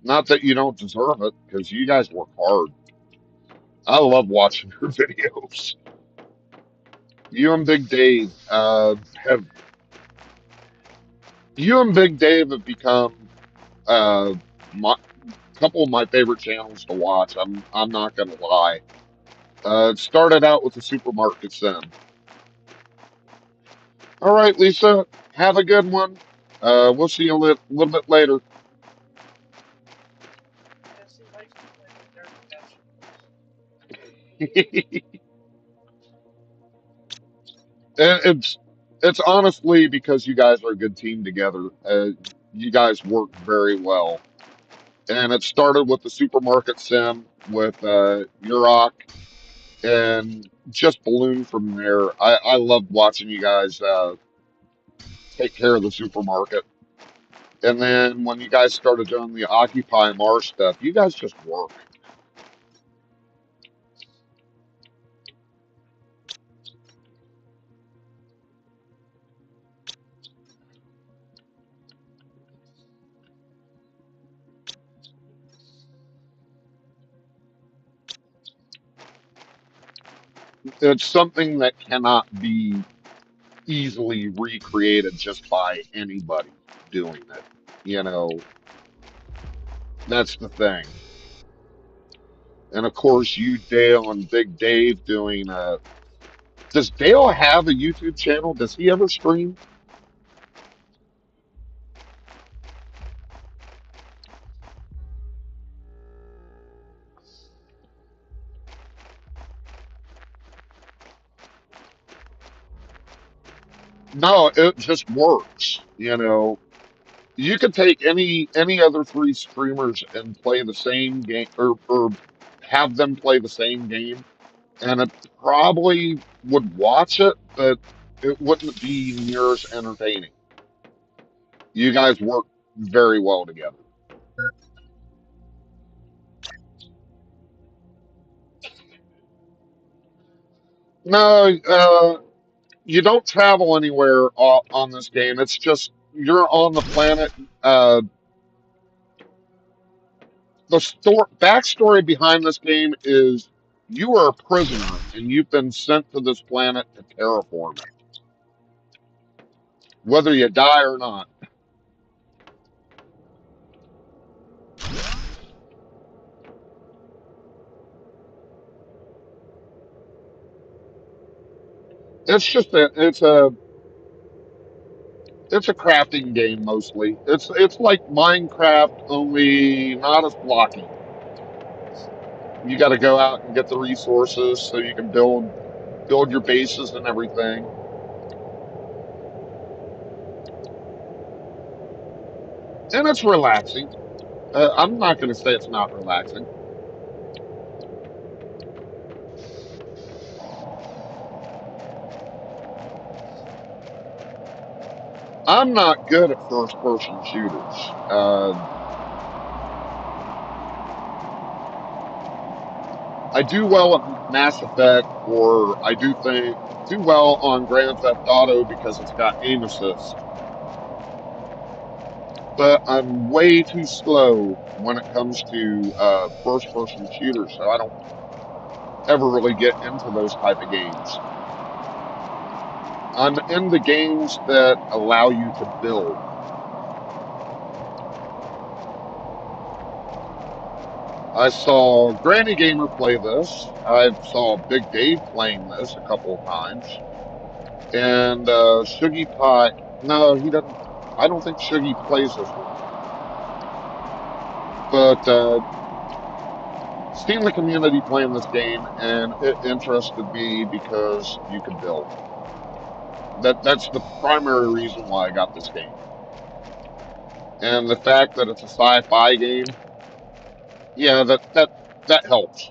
Not that you don't deserve it, because you guys work hard. I love watching your videos. You and Big Dave have you and Big Dave have become uh, my couple of my favorite channels to watch. I'm not gonna lie. It started out with the supermarket sim. All right, Lisa, have a good one. We'll see you a little bit later. it's it's honestly because you guys are a good team together. You guys work very well, and it started with the supermarket sim with Urok, and just ballooned from there. I loved watching you guys take care of the supermarket. And then when you guys started doing the Occupy Mars stuff, you guys just work. It's something that cannot be easily recreated just by anybody doing it. You know, that's the thing. And of course, you, Dale, and Big Dave doing. Does Dale have a YouTube channel? Does he ever stream? No, it just works. You know, you could take any other three streamers and play the same game, or have them play the same game, and it probably would watch it, but it wouldn't be near as entertaining. You guys work very well together. No, you don't travel anywhere on this game. It's just you're on the planet. The backstory behind this game is you are a prisoner and you've been sent to this planet to terraform it, whether you die or not. It's just it's a crafting game mostly. It's like Minecraft, only not as blocky. You got to go out and get the resources so you can build your bases and everything. And it's relaxing. I'm not going to say it's not relaxing. I'm not good at first person shooters. I do well at Mass Effect, or I do well on Grand Theft Auto because it's got aim assist. But I'm way too slow when it comes to first person shooters, so I don't ever really get into those type of games. I'm in the games that allow you to build. I saw Granny Gamer play this. I saw Big Dave playing this a couple of times. And Shuggy Pie, no, he doesn't. I don't think Shuggy plays this one. But seen the community playing this game, and it interested me because you can build. That's the primary reason why I got this game. And the fact that it's a sci-fi game, yeah, that helps.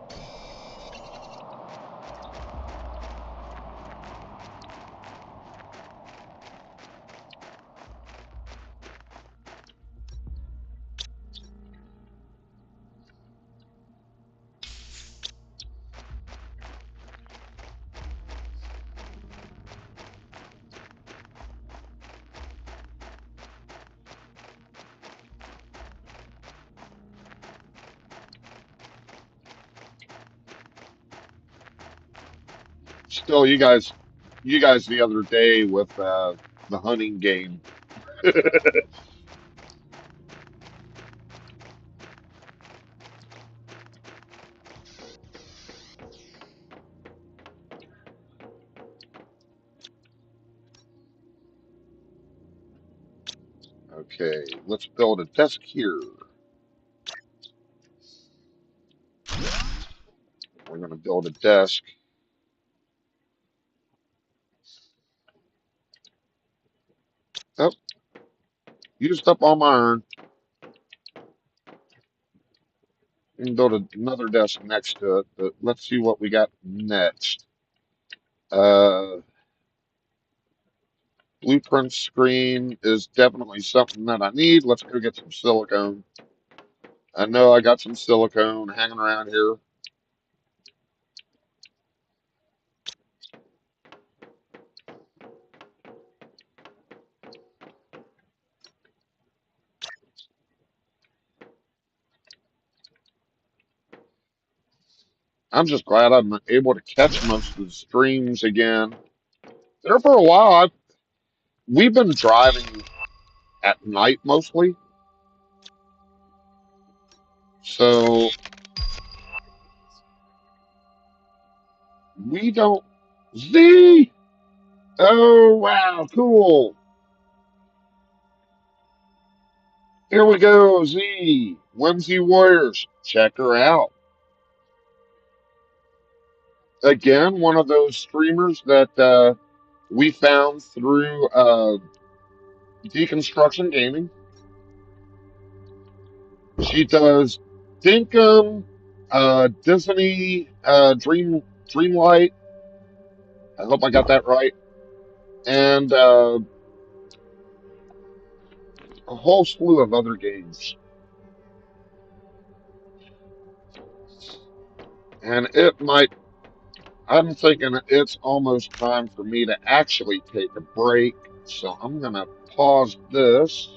Still, you guys the other day with the hunting game. Okay, let's build a desk here. We're going to build a desk. Oh, used up all my iron. We can build another desk next to it, but let's see what we got next. Uh, Blueprint screen is definitely something that I need. Let's go get some silicone. I know I got some silicone hanging around here. I'm just glad I'm able to catch most of the streams again. There for a while, we've been driving at night mostly, so we don't. Z! Oh wow, cool. Here we go, Z. Whimsy Warriors. Check her out. Again, one of those streamers that we found through Deconstruction Gaming. She does Dinkum, Disney, Dreamlight. I hope I got that right. And a whole slew of other games. And I'm thinking it's almost time for me to actually take a break. So I'm going to pause this.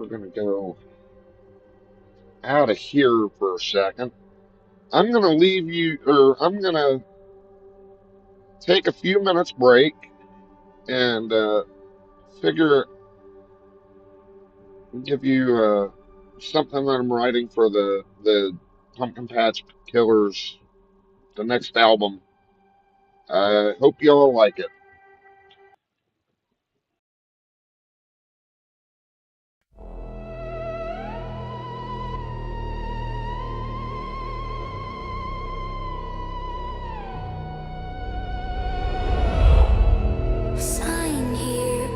we're going to go out of here for a second. I'm going to leave you, or I'm going to take a few minutes break and figure, give you something that I'm writing for the Pumpkin Patch Killers, the next album. I hope y'all like it. Sign here,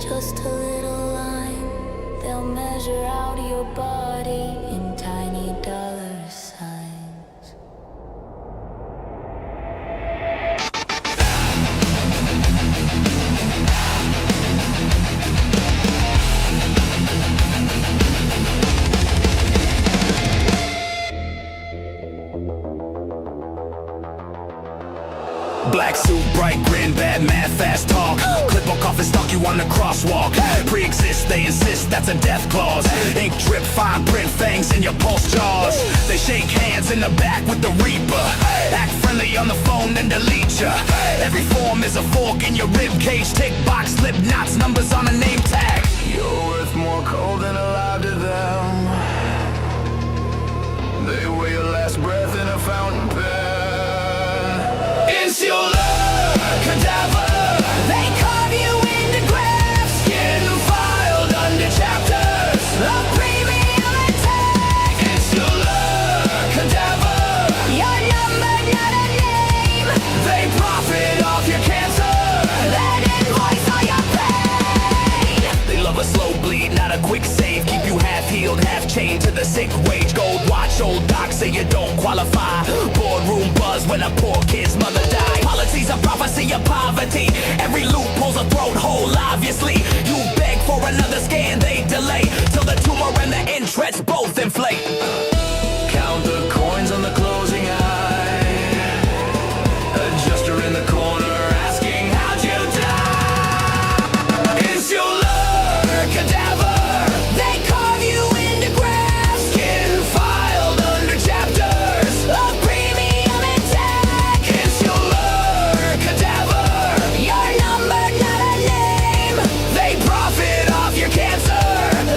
just a little line. They'll measure out your body in tiny dollar signs. Black suit, bright grin, bad math, fast talk. Clip on coffin, stalk you on the crosswalk. Pre-exist, they insist, that's a death clause. Ink drip, fine print, fangs in your pulse jaws. They shake hands in the back with the reaper. Act friendly on the phone, then delete ya. Every form is a fork in your rib cage. Tick box, slip knots, numbers on a name tag. You're worth more cold than alive to them. They weigh your last breath in a fountain pen. Insular cadaver, they carve you into graphs, skin filed under chapters of premium attack. Insular cadaver, your number, not a name. They profit off your cancer, then invoice all your pain. They love a slow bleed, not a quick save. Keep you half healed, half chained to the sick wage. Gold watch, old doc say you don't qualify. Boardroom buzz when a poor kid's mother died. Policy's a prophecy of poverty. Every loophole's a throat hole, obviously. You beg for another scan, they delay till the tumor and the interest both inflate. Count the coins on the closing eye. Adjuster in the corner asking how'd you die. Insular cadaver, they carve you into graphs, skin filed under chapters of premium attack. Insular cadaver, your number, not a name. They profit off your cancer,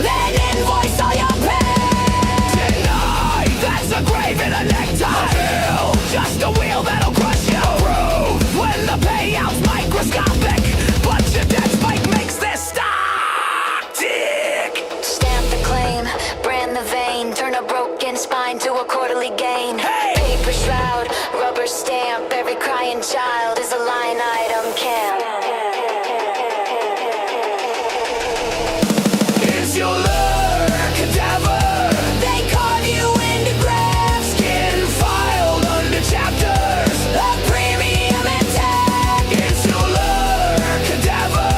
then invoice all your pain. Deny, that's a grave and a necktie. Hell, just a wheel that'll crush you. Proof when the payout's microscopic, but your debt spike makes this stock tick. Stamp the claim, brand the vein, turn a broken spine to a quarterly gain. Hey! Paper shroud, rubber stamp, every crying child is a line item camp. Insular cadaver, they carve you into graphs, skin filed under chapters of premium attack. Insular cadaver,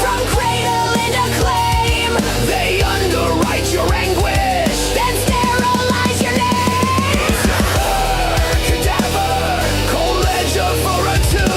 From cradle into claim, they underwrite your anguish. then sterilize your name. Insular cadaver, cold ledger for a tomb.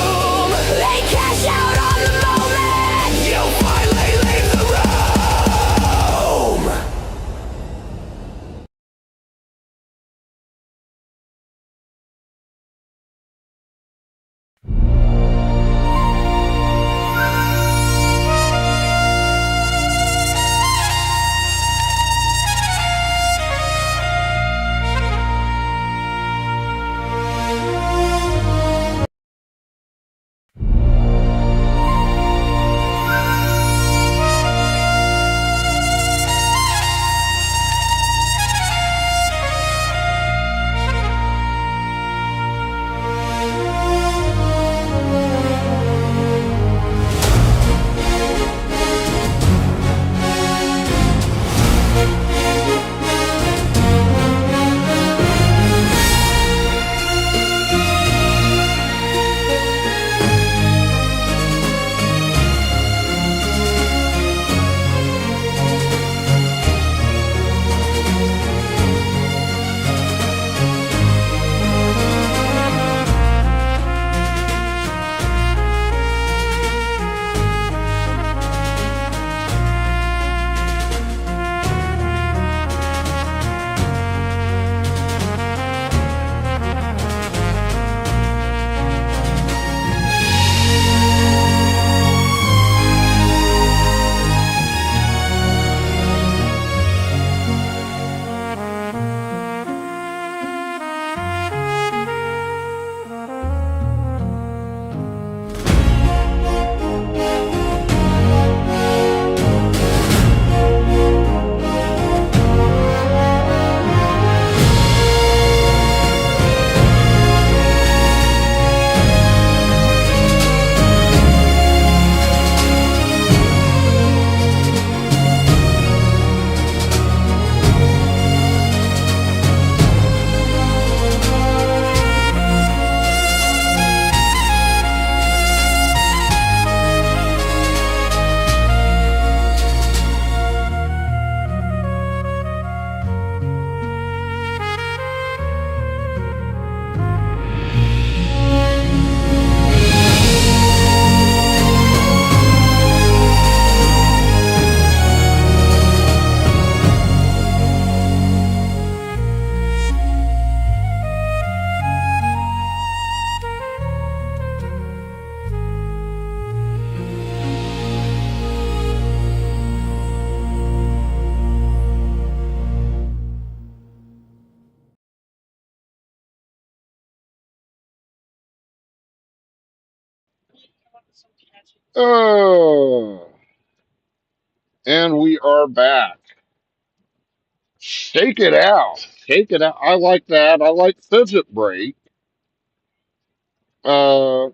Oh, and we are back. Shake it out. Shake it out. I like that. I like fidget break. Uh,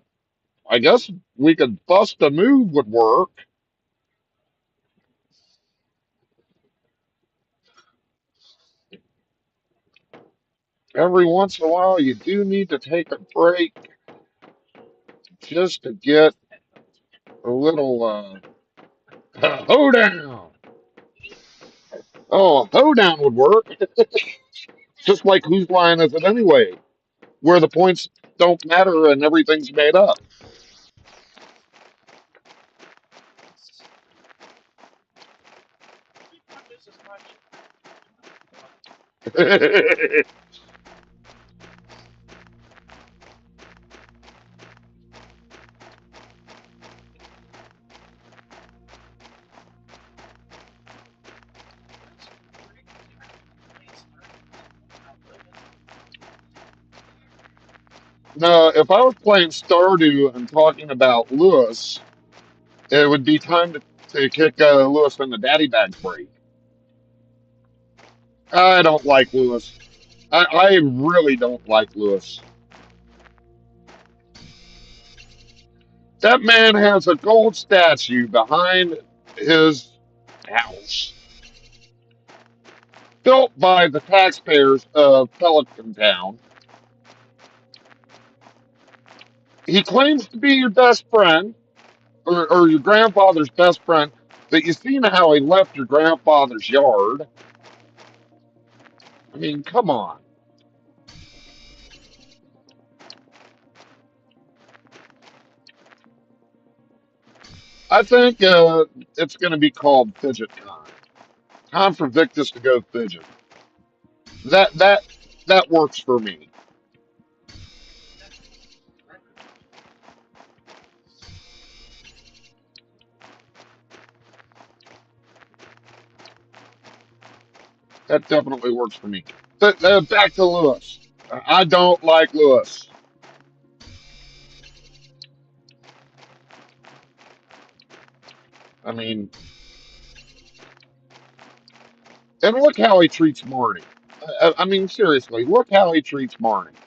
I guess we could bust a move would work. Every once in a while, you do need to take a break just to get a little hoedown. Oh, a hoedown would work. Just like whose line is it anyway? Where the points don't matter and everything's made up. Now, if I was playing Stardew and talking about Lewis, it would be time to kick Lewis in the daddy bag break. I don't like Lewis. I really don't like Lewis. That man has a gold statue behind his house, built by the taxpayers of Pelican Town. He claims to be your best friend, or your grandfather's best friend, but you seen how he left your grandfather's yard. I mean, come on. I think it's going to be called Fidget Time. Time for Victus to go fidget. That that that works for me. That definitely works for me. But back to Lewis. I don't like Lewis. I mean, and look how he treats Marnie. I mean, seriously, look how he treats Marnie.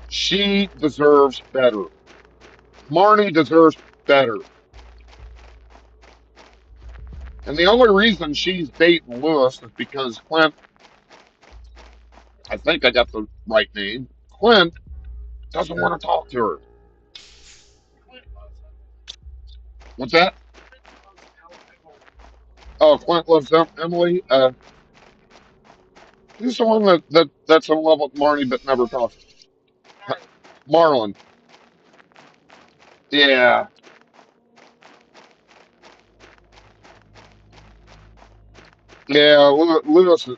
She deserves better. Marnie deserves better. And the only reason she's dating Lewis is because Clint, I think I got the right name, Clint doesn't want to talk to her. What's that? Oh, Clint loves Emily. Who's the one that's in love with Marnie but never talks? Marlon. Yeah, yeah. Lewis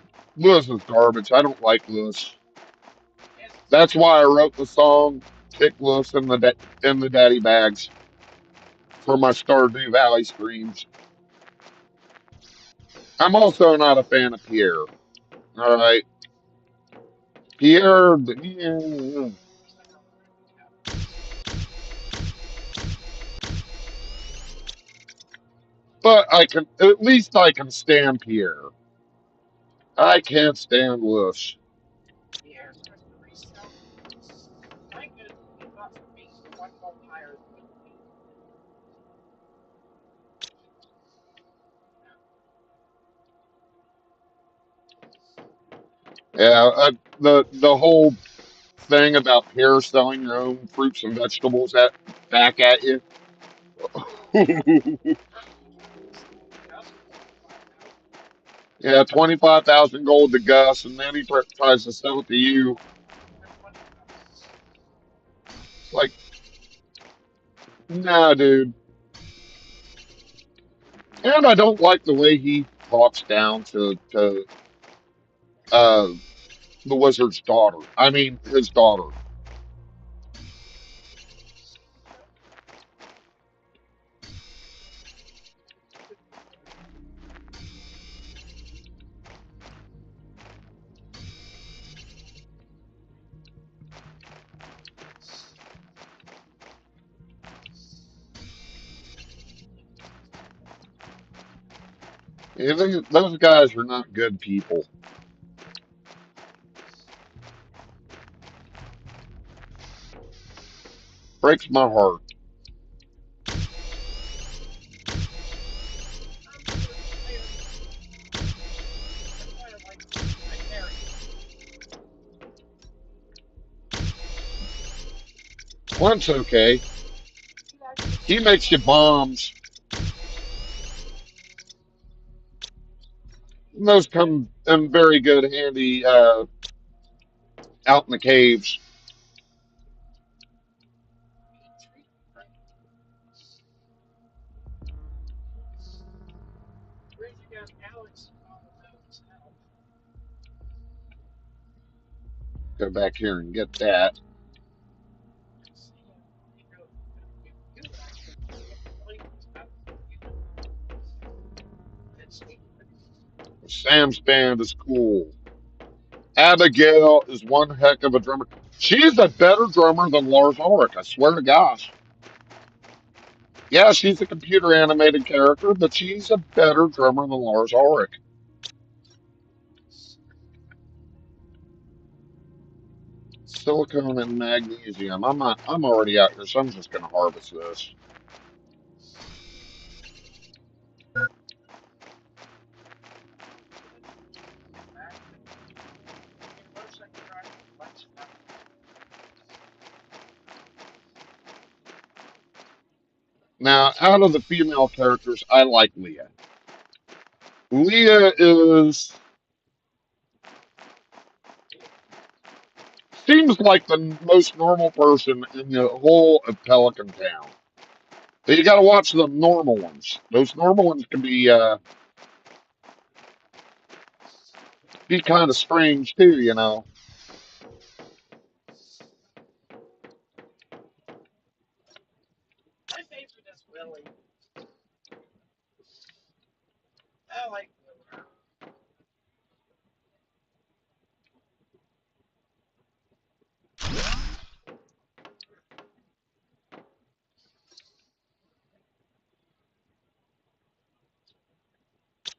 is garbage. I don't like Lewis. That's why I wrote the song "Kick Lewis in the Daddy Bags" for my Stardew Valley streams. I'm also not a fan of Pierre. All right, Pierre. Yeah, but I can at least I can stand Pierre. I can't stand Lewis. Yeah, the whole thing about Pierre selling your own fruits and vegetables back at you. Yeah, 25,000 gold to Gus, and then he tries to sell it to you. It's like, nah, dude. And I don't like the way he talks down to uh, the wizard's daughter. I mean, his daughter. Yeah, those guys are not good people. Breaks my heart. Clint's okay. He makes you bombs. And those come in very good handy out in the caves. Go back here and get that. Sam's band is cool. Abigail is one heck of a drummer. She's a better drummer than Lars Ulrich, I swear to gosh. Yeah, she's a computer animated character, but she's a better drummer than Lars Ulrich. Silicone and magnesium. I'm already out here, so I'm just gonna harvest this. Now, out of the female characters, I like Leah. Leah is seems like the most normal person in the whole of Pelican Town. But you got to watch the normal ones. Those normal ones can be kind of strange too, you know.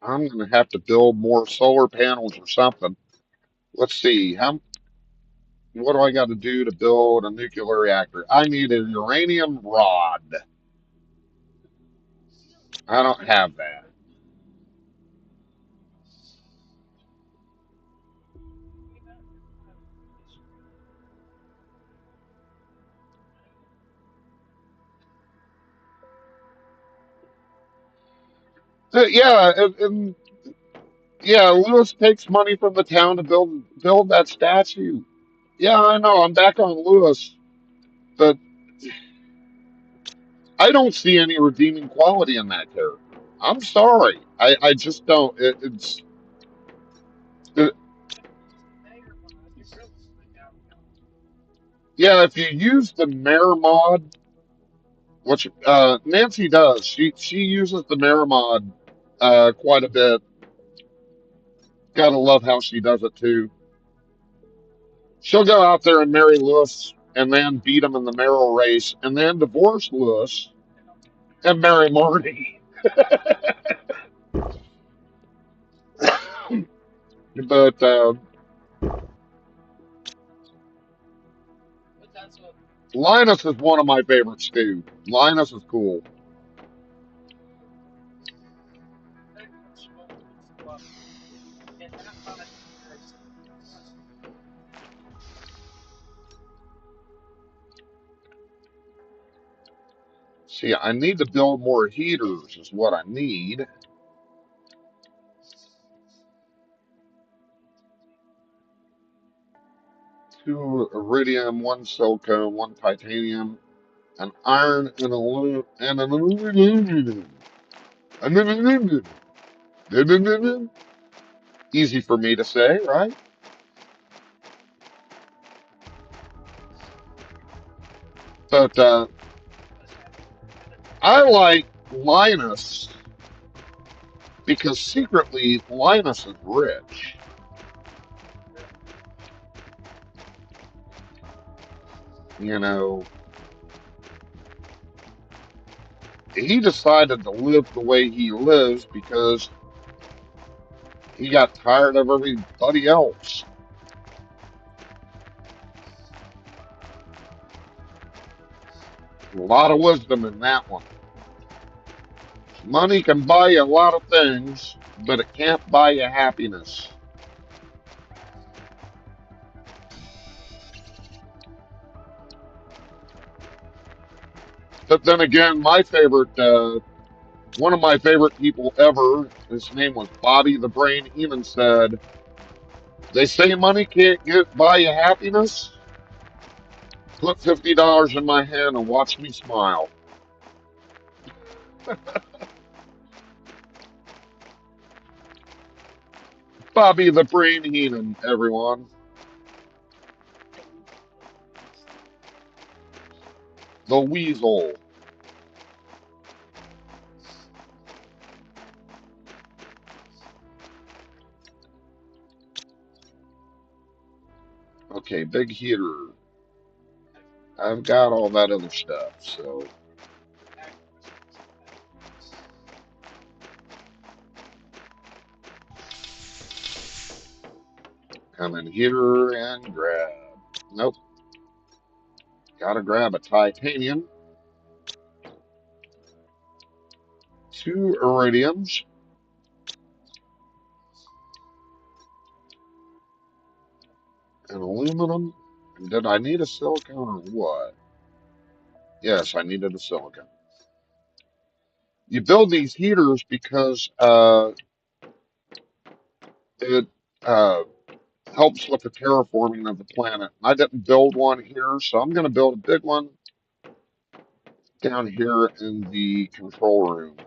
I'm gonna have to build more solar panels or something. Let's see. How what do I got to do to build a nuclear reactor? I need a uranium rod. I don't have that. Yeah, and yeah, Lewis takes money from the town to build that statue. Yeah, I know. I'm back on Lewis, but I don't see any redeeming quality in that character. I'm sorry. I just don't. It, yeah, if you use the mayor mod, which Nancy does, she uses the mayor mod quite a bit. Gotta love how she does it too. She'll go out there and marry Lewis and then beat him in the mayoral race and then divorce Lewis and marry Marty. But Linus is one of my favorites too. Linus is cool. See, I need to build more heaters, is what I need. Two iridium, one silicone, one titanium, an iron, and an aluminum. Easy for me to say, right? But I like Linus because secretly Linus is rich. You know, he decided to live the way he lives because He got tired of everybody else. A lot of wisdom in that one. Money can buy you a lot of things, but it can't buy you happiness. But then again, one of my favorite people ever, his name was Bobby the Brain Heenan, said, "They say money can't buy you happiness. Put $50 in my hand and watch me smile." Bobby the Brain Heenan, everyone. The Weasel. Okay, big heater. I've got all that other stuff, so come in here and grab. Nope, gotta grab a titanium, two iridiums, an aluminum. And did I need a silicone or what? Yes, I needed a silicone. You build these heaters because it uh, helps with the terraforming of the planet. I didn't build one here, so I'm going to build a big one down here in the control room.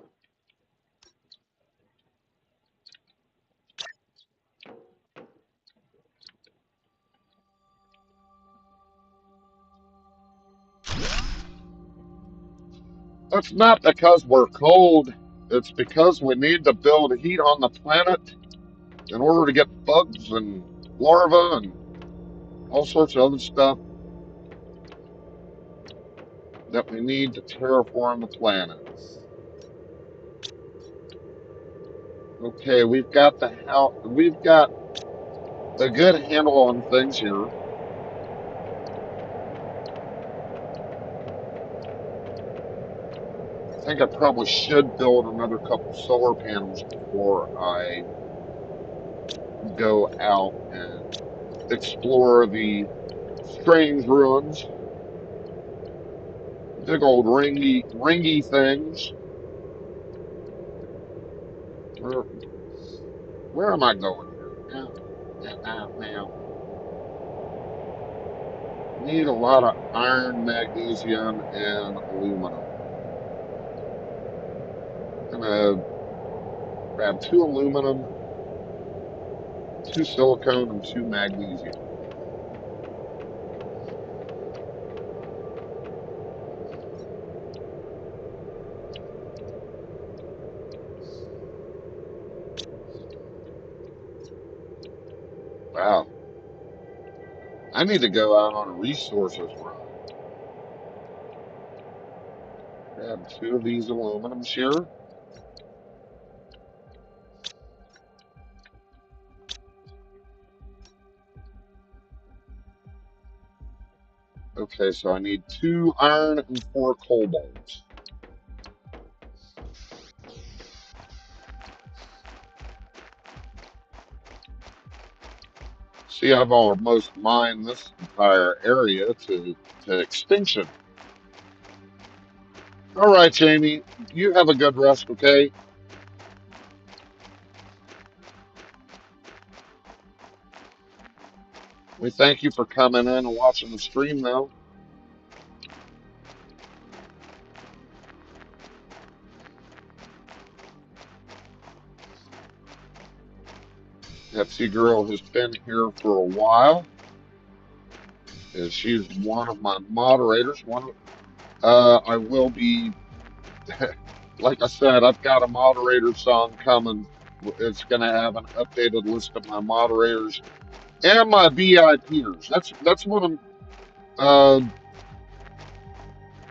It's not because we're cold. It's because we need to build heat on the planet in order to get bugs and larvae and all sorts of other stuff that we need to terraform the planet. Okay, we've got a good handle on things here. I think I probably should build another couple solar panels before I go out and explore the strange ruins. Big old ringy things. Where, where am I going here? Now. Need a lot of iron, magnesium, and aluminum. Gonna grab two aluminum, two silicone, and two magnesium. Wow. I need to go out on a resources run. Grab two of these aluminums here. Okay, so I need two iron and four cobalt. See, I've almost mined this entire area to extinction. All right, Jamie, you have a good rest, okay? We thank you for coming in and watching the stream, though. Pepsi Girl has been here for a while. She's one of my moderators. I will be, like I said, I've got a moderator song coming. It's going to have an updated list of my moderators and my VIPers. That's what I'm. Uh,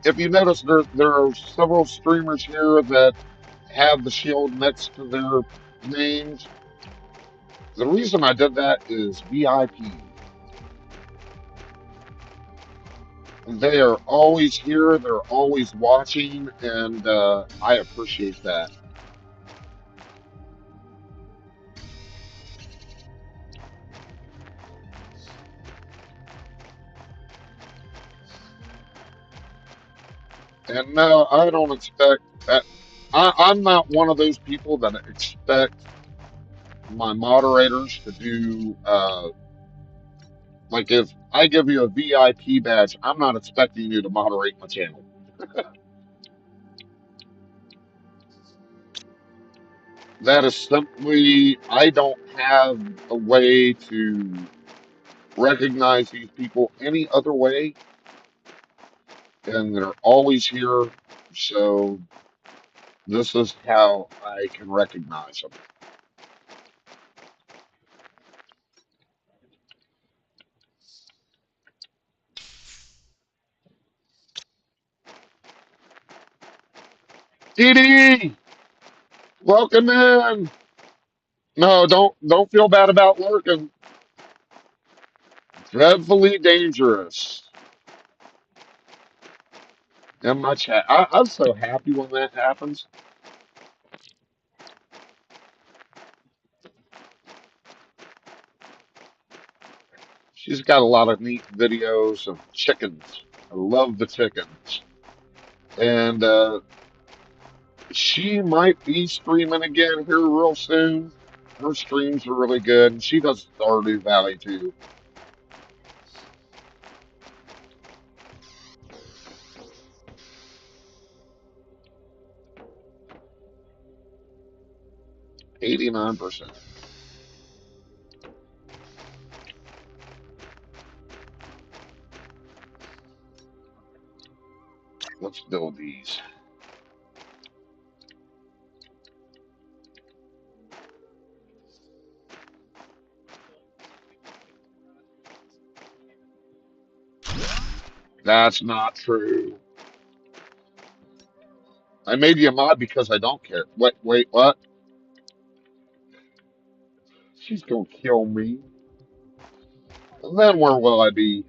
if you notice, there are several streamers here that have the shield next to their names. The reason I did that is VIP. They are always here, they're always watching, and I appreciate that. And no, I don't expect that. I'm not one of those people that expect my moderators to do, like if I give you a VIP badge, I'm not expecting you to moderate my channel. That is simply, I don't have a way to recognize these people any other way, and they're always here. So this is how I can recognize them. Dee Dee, welcome in. No, don't feel bad about lurking. Dreadfully dangerous in my chat. I'm so happy when that happens. She's got a lot of neat videos of chickens. I love the chickens. And she might be streaming again here real soon. Her streams are really good. And she does Stardew Valley too. 89%. Let's build these. That's not true. I made you a mod because I don't care. Wait, what? She's gonna kill me. And then where will I be?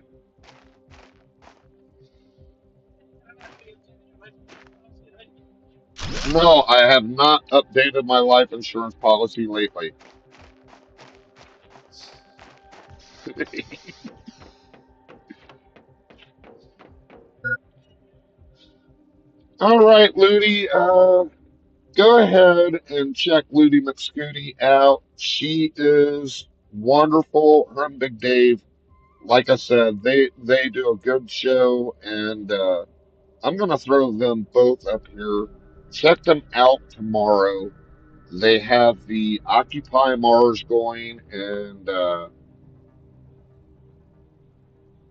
No, I have not updated my life insurance policy lately. All right, Ludi. Go ahead and check Ludi McScooty out. She is wonderful. Her and Big Dave, like I said, they do a good show, and I'm gonna throw them both up here. Check them out tomorrow. They have the Occupy Mars going, and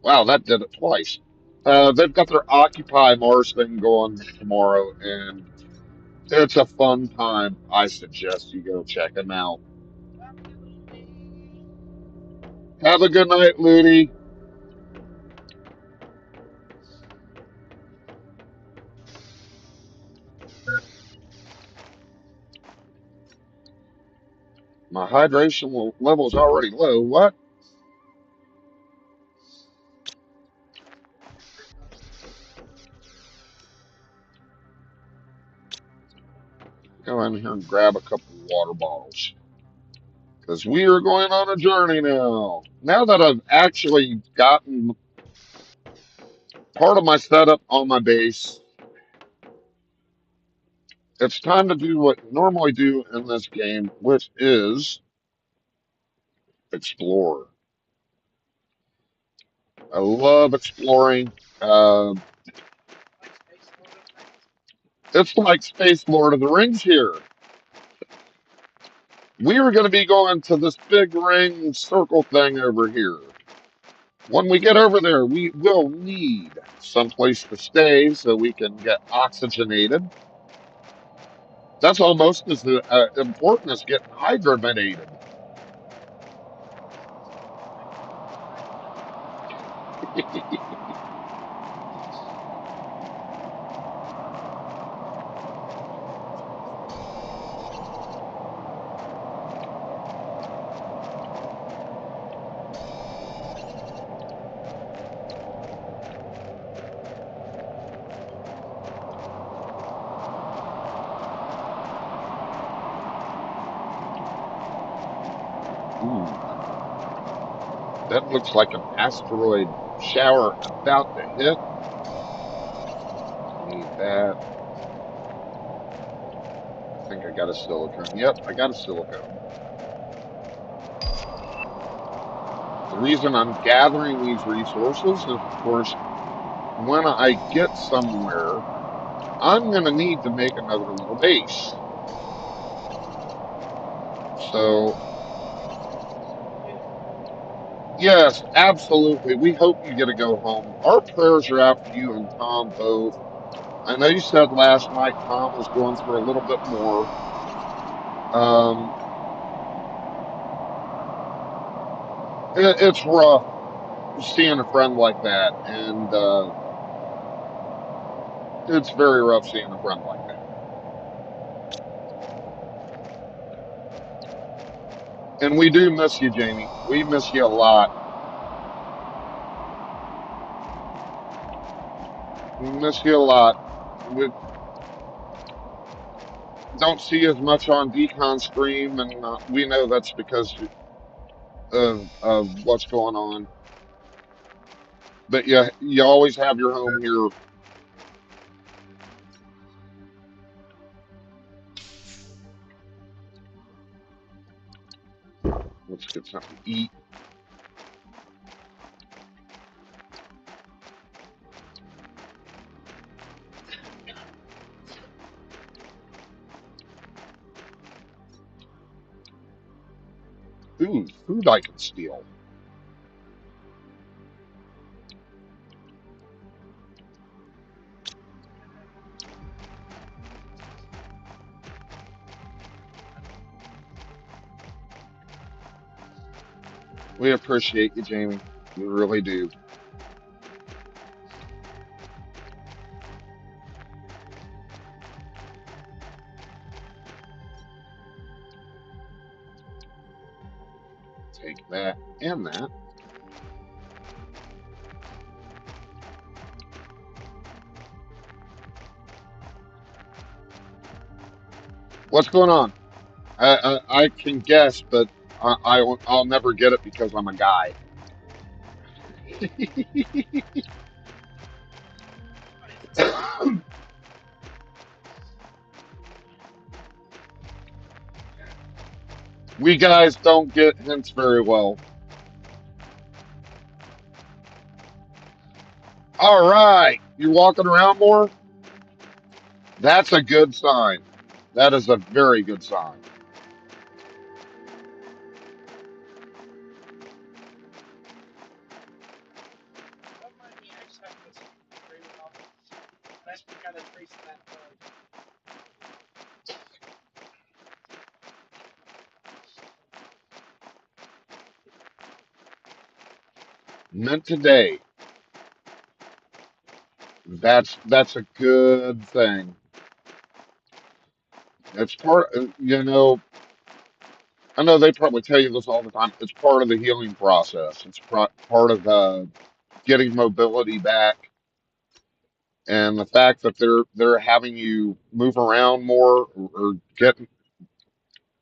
wow, that did it twice. They've got their Occupy Mars thing going tomorrow, and it's a fun time. I suggest you go check them out. Have a good night, Ludi. My hydration level is already low. What? Go in here and grab a couple of water bottles because we are going on a journey now. Now that I've actually gotten part of my setup on my base, it's time to do what you normally do in this game, which is explore. I love exploring. Uh, it's like Space Lord of the Rings here. We are going to be going to this big ring circle thing over here. When we get over there, we will need some place to stay so we can get oxygenated. That's almost as important as getting hydrogenated. Ooh, that looks like an asteroid shower about to hit. Need that. I think I got a silicone. Yep, I got a silicone. The reason I'm gathering these resources is, of course, when I get somewhere, I'm going to need to make another little base. So, yes, absolutely. We hope you get to go home. Our prayers are out for you and Tom both. I know you said last night Tom was going through a little bit more. Um, it's rough seeing a friend like that, and it's very rough seeing a friend like that. And we do miss you, Jamie. We miss you a lot. We miss you a lot. We don't see as much on Decon Stream, and we know that's because of what's going on. But yeah, you always have your home here. Let's get something to eat. Ooh, food I can steal. We appreciate you, Jamie. We really do. Take that and that. What's going on? I can guess, but I'll never get it because I'm a guy. We guys don't get hints very well. All right, you're walking around more? That's a good sign. That is a very good sign. Meant today. That's a good thing. It's part, I know they probably tell you this all the time. It's part of the healing process. It's part of getting mobility back, and the fact that they're having you move around more, or get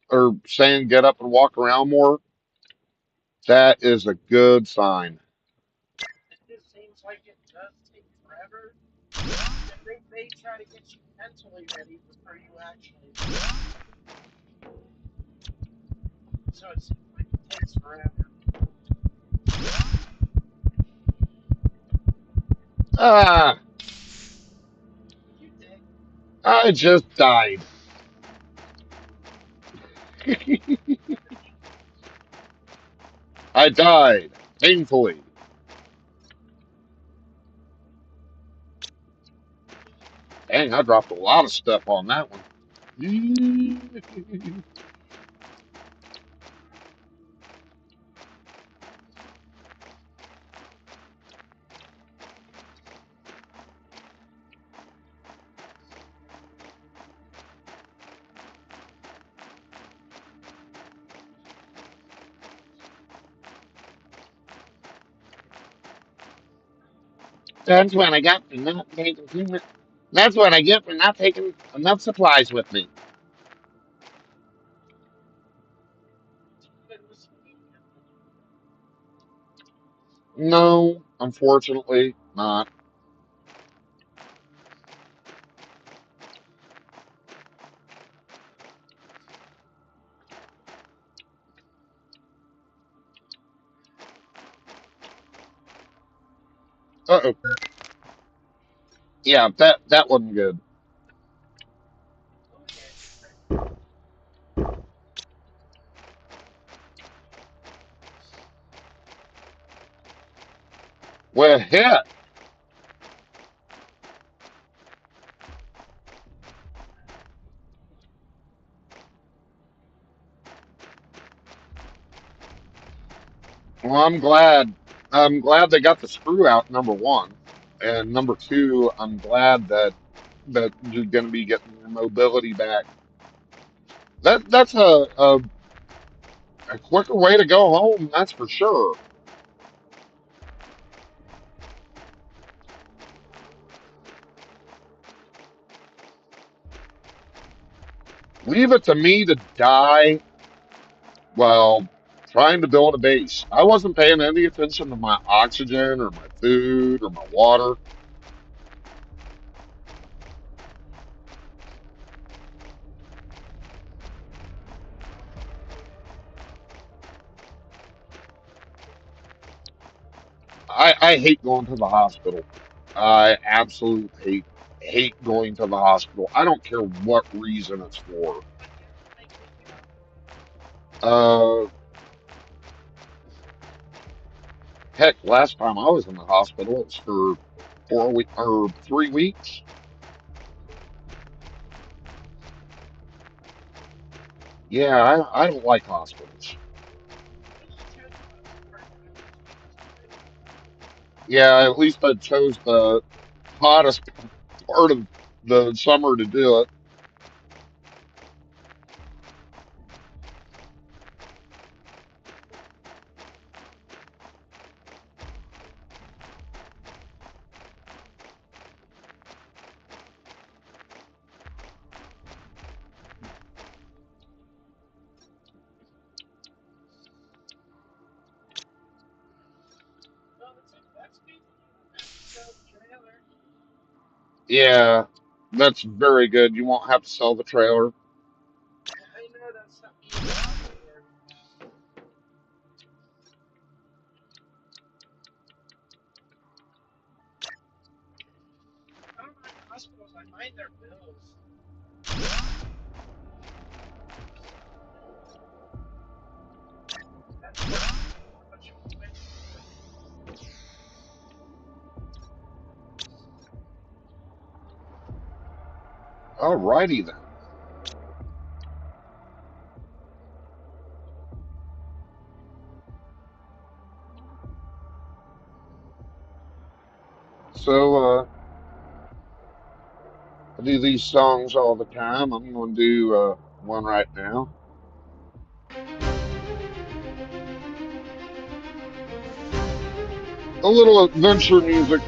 or saying get up and walk around more. That is a good sign. Ah, I just died. I died painfully. Dang, I dropped a lot of stuff on that one. That's what I got for not taking too much. That's what I get for not taking enough supplies with me. No, unfortunately not. Uh-oh. Yeah, that wasn't good. Well, heck. Well, I'm glad. I'm glad they got the screw out, number one. And number two, I'm glad that you're going to be getting your mobility back. That's a quicker way to go home, that's for sure. Leave it to me to die while trying to build a base. I wasn't paying any attention to my oxygen or my food or my water. I hate going to the hospital. I absolutely hate going to the hospital. I don't care what reason it's for. Uh, Heck, last time I was in the hospital, it was for 4 week or 3 weeks. Yeah, I don't like hospitals. Yeah, at least I chose the hottest part of the summer to do it. Yeah, that's very good. You won't have to sell the trailer. Alrighty then. So, I do these songs all the time. I'm going to do one right now. A little adventure music.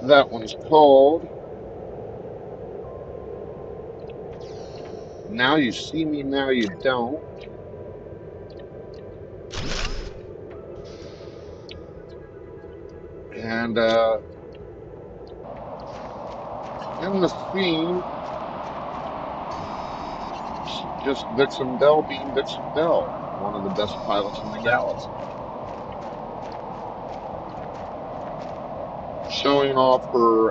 That one's called Now You See Me, Now You Don't. And in the scene, just Vixen Bell being Vixen Bell, one of the best pilots in the galaxy, showing off her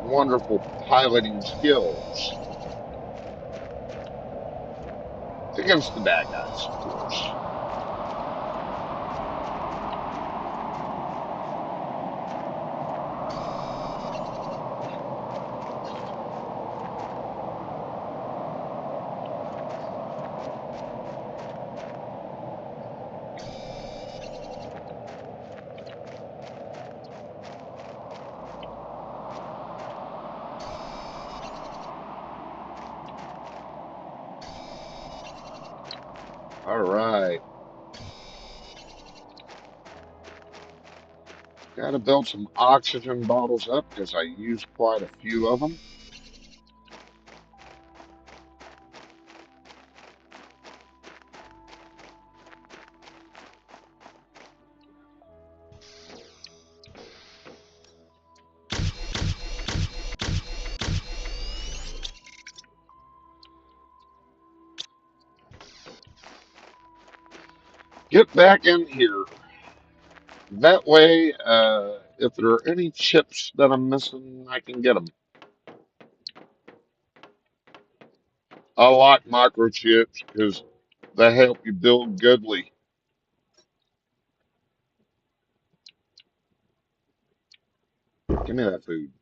wonderful piloting skills against the bad guys, of course. All right, got to build some oxygen bottles up because I used quite a few of them. Get back in here. That way, if there are any chips that I'm missing, I can get them. I like microchips because they help you build goodly. Give me that food.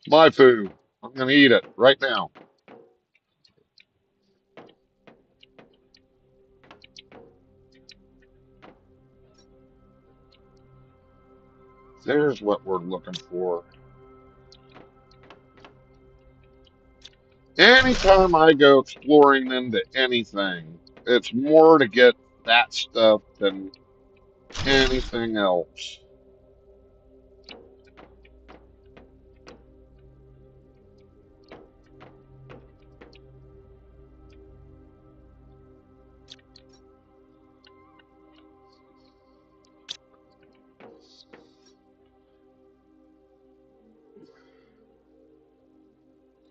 My food. I'm gonna eat it right now. There's what we're looking for. Anytime I go exploring into anything, it's more to get that stuff than anything else.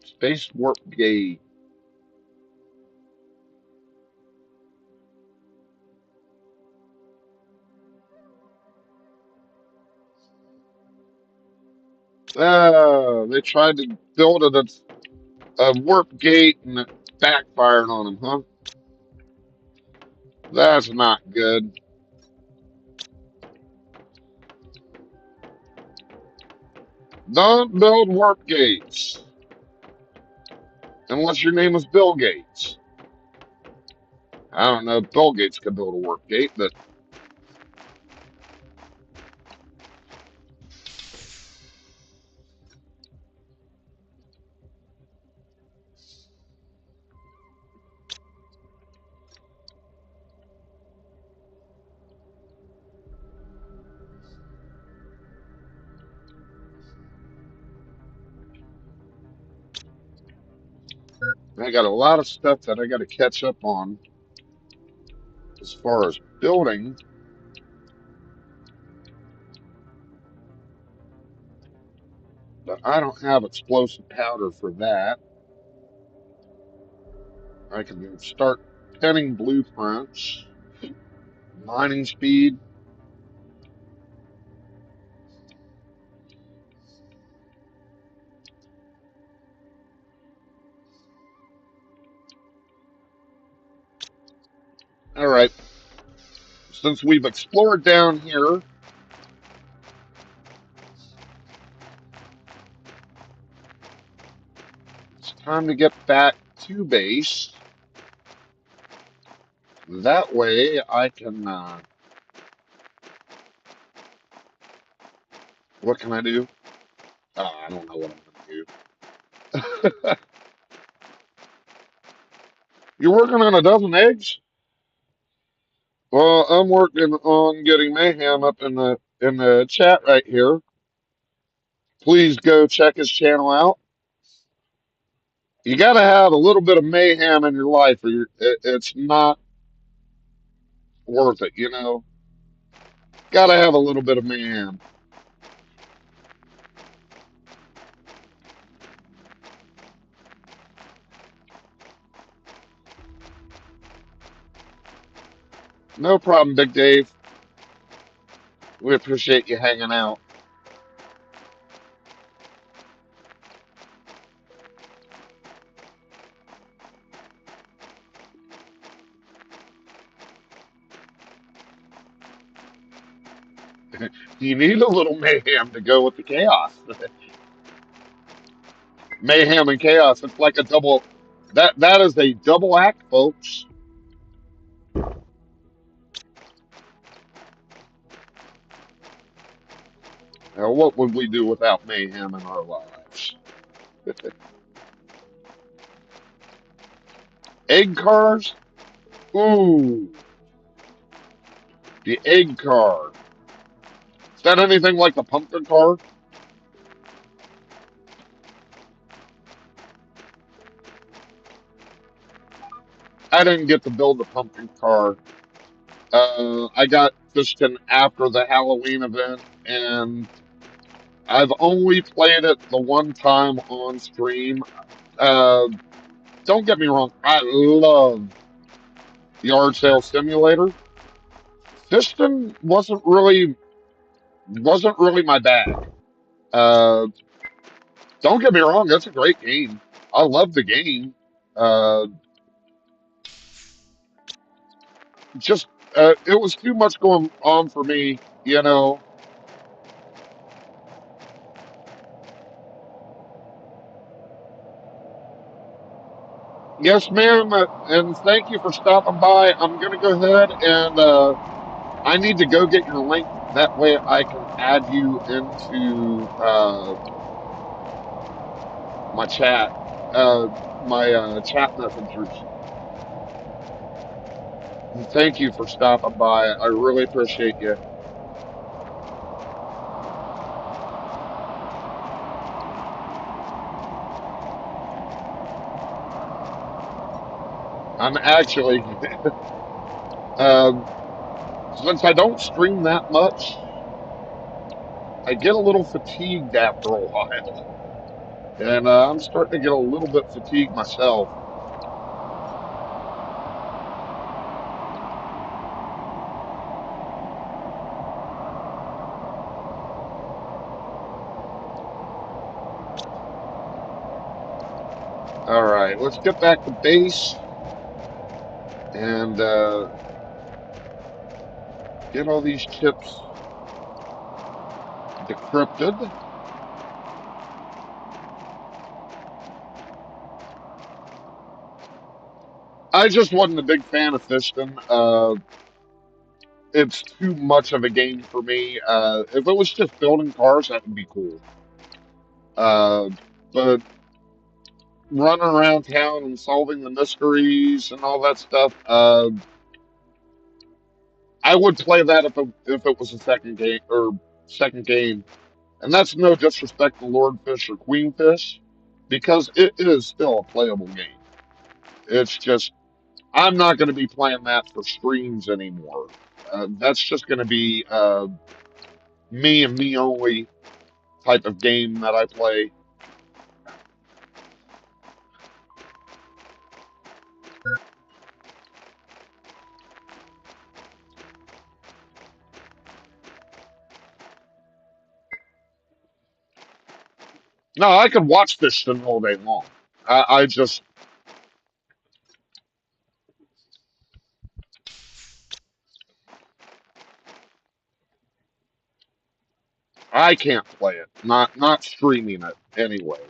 Space warp gate. They tried to build a warp gate and it backfired on them, huh? That's not good. Don't build warp gates unless your name is Bill Gates. I don't know if Bill Gates could build a warp gate, but I got a lot of stuff that I got to catch up on as far as building, but I don't have explosive powder for that. I can start penning blueprints, mining speed. All right, since we've explored down here, it's time to get back to base. That way I can, what can I do? I don't know what I'm going to do. You're working on a dozen eggs? Well, I'm working on getting mayhem up in the in the chat right here. Please go check his channel out. You got to have a little bit of mayhem in your life, or it's not worth it. Got to have a little bit of mayhem. No problem, Big Dave. We appreciate you hanging out. You need a little mayhem to go with the chaos. Mayhem and chaos. It's like a double. That is a double act, folks. Now, what would we do without mayhem in our lives? Egg cars? Ooh, the egg car. Is that anything like the pumpkin car? I didn't get to build the pumpkin car. I got Fishton after the Halloween event, and I've only played it the one time on stream. Uh, don't get me wrong, I love Yard Sale Simulator. Fishton wasn't really my bag. Uh, don't get me wrong, that's a great game. I love the game. Uh, just it was too much going on for me. Yes, ma'am, and thank you for stopping by. I'm gonna go ahead and I need to go get your link. That way I can add you into my chat, uh, my chat messengers. Thank you for stopping by. I really appreciate you. I'm actually, um, since I don't stream that much, I get a little fatigued after a while, and I'm starting to get a little bit fatigued myself. All right, let's get back to base and get all these chips decrypted. I just wasn't a big fan of Fiston. It's too much of a game for me. If it was just building cars, that would be cool. Uh, but running around town and solving the mysteries and all that stuff, I would play that if it was a second game or second game. And that's no disrespect to Lord Fish or Queen Fish, because it is still a playable game. It's just I'm not going to be playing that for streams anymore. That's just going to be me and me only type of game that I play. No, I could watch Fishton all day long. I just I can't play it. Not streaming it anyway.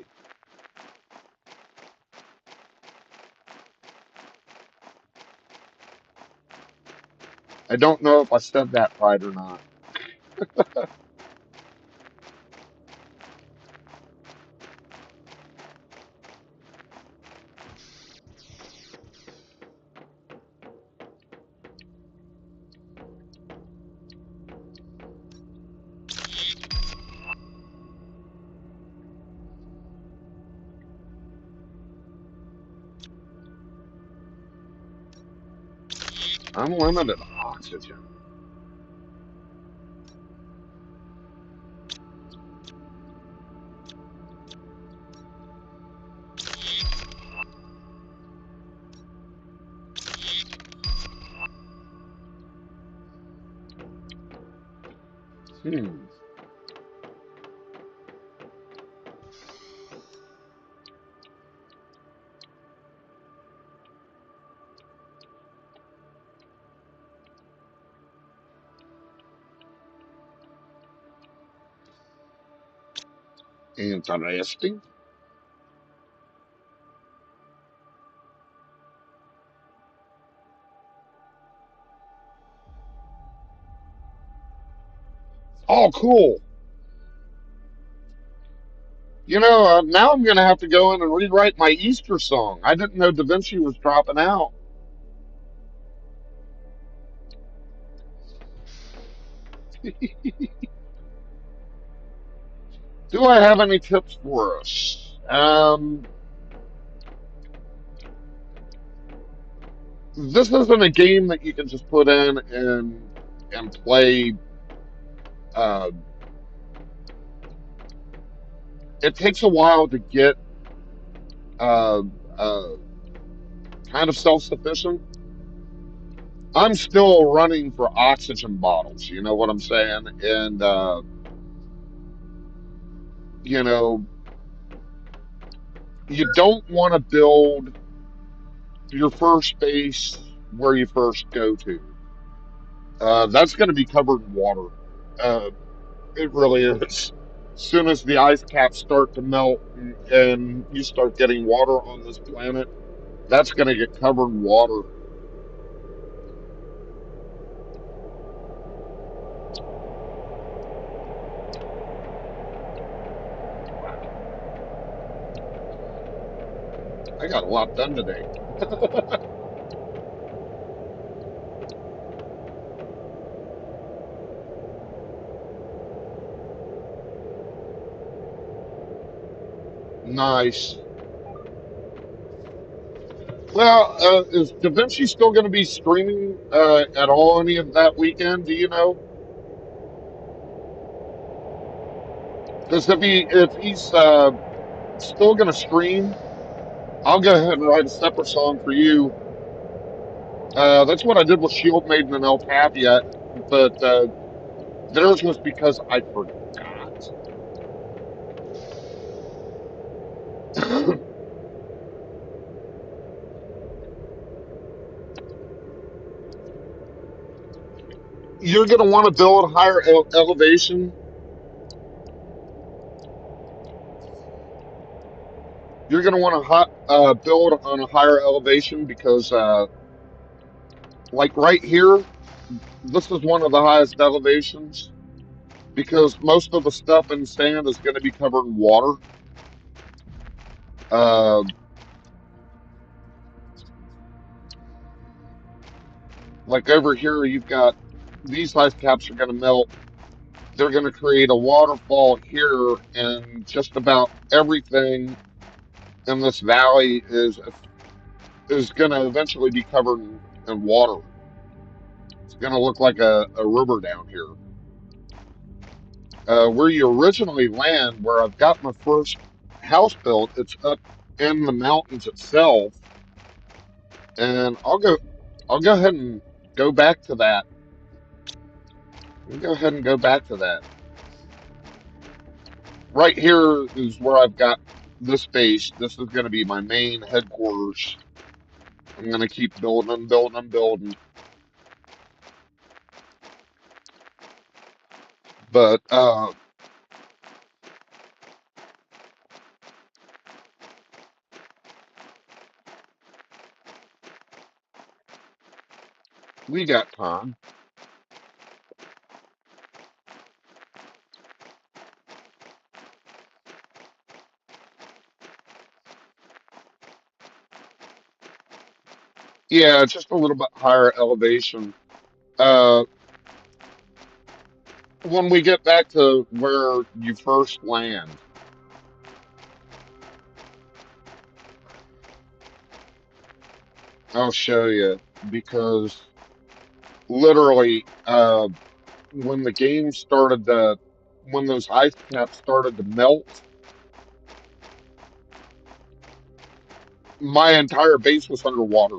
I don't know if I said that right or not. Unlimited oxygen. Hmm. Interesting. Oh, cool. Now I'm going to have to go in and rewrite my Easter song. I didn't know Da Vinci was dropping out. Do I have any tips for us? This isn't a game that you can just put in and play. Uh, it takes a while to get uh, uh, kind of self-sufficient. I'm still running for oxygen bottles. You know what I'm saying? And you know, you don't want to build your first base where you first go to. That's going to be covered in water. Uh, it really is. As soon as the ice caps start to melt and you start getting water on this planet, that's going to get covered in water. Wow, I got a lot done today. Nice. Well, is Da Vinci still going to be streaming at all any of that weekend? Do you know? Because if he's still going to stream, I'll go ahead and write a separate song for you. That's what I did with Shield Maiden and El Caveat, but theirs was because I forgot. You're going to want to build higher elevation. You're going to want to build on a higher elevation because, like right here, this is one of the highest elevations because most of the stuff in sand is going to be covered in water. Uh, like over here, you've got these ice caps are going to melt. They're going to create a waterfall here, and just about everything in this valley is going to eventually be covered in water. It's going to look like a river down here. Where you originally land, where I've got my first house built, it's up in the mountains itself, and I'll go ahead and go back to that. Let me go ahead and go back to that. Right here is where I've got this base. This is going to be my main headquarters. I'm going to keep building and building and building. But we got time. Yeah, just a little bit higher elevation. Uh, when we get back to where you first land, I'll show you because literally, when the game started to, when those ice caps started to melt, my entire base was underwater.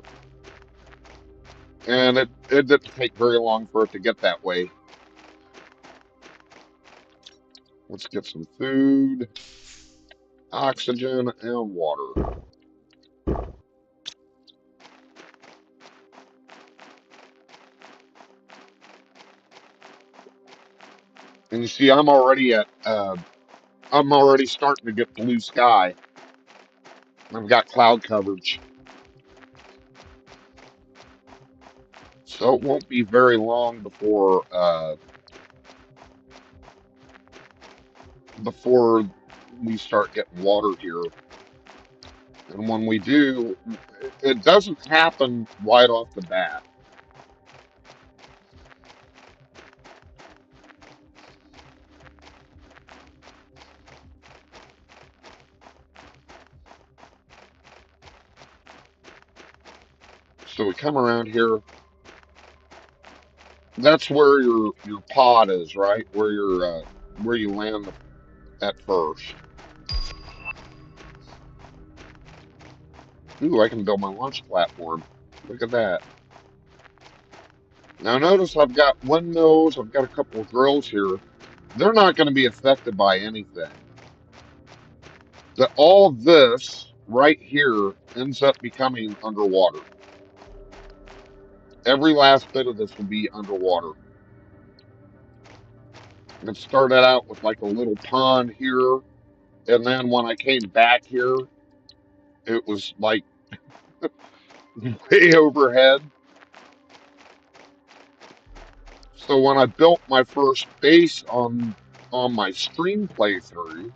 And it didn't take very long for it to get that way. Let's get some food, oxygen, and water. And you see, I'm already starting to get blue sky. I've got cloud coverage. So it won't be very long before we start getting water here. And when we do, it doesn't happen right off the bat. So we come around here. That's where your pod is, right? Where you land at first. Ooh, I can build my launch platform. Look at that. Now notice I've got windmills, I've got a couple of drills here. They're not going to be affected by anything. That all this right here ends up becoming underwater. Every last bit of this will be underwater. It started out with like a little pond here, and then when I came back here, it was like way overhead. So when I built my first base on my stream playthrough,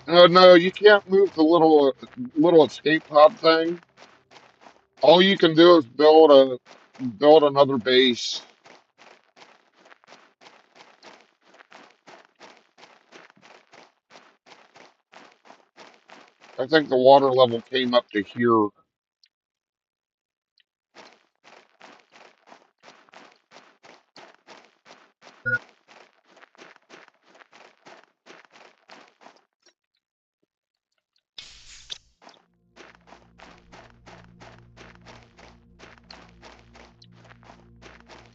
oh no, you can't move the little escape pod thing. All you can do is build another base. I think the water level came up to here.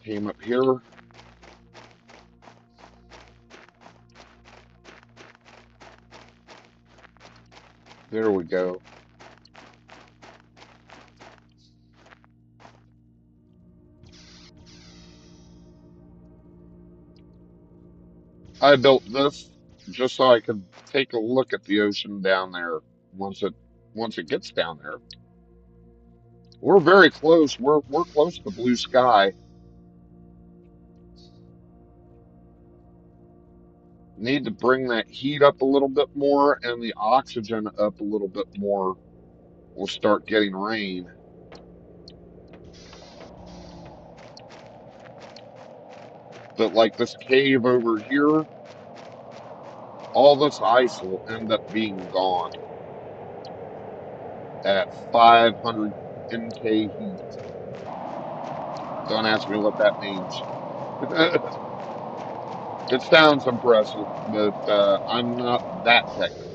Came up here. There we go. I built this just so I could take a look at the ocean down there once it once it gets down there. We're very close. We're close to blue sky. Need to bring that heat up a little bit more and the oxygen up a little bit more. We'll start getting rain. But like this cave over here, all this ice will end up being gone at 500 NK heat. Don't ask me what that means. It sounds impressive, but I'm not that technical.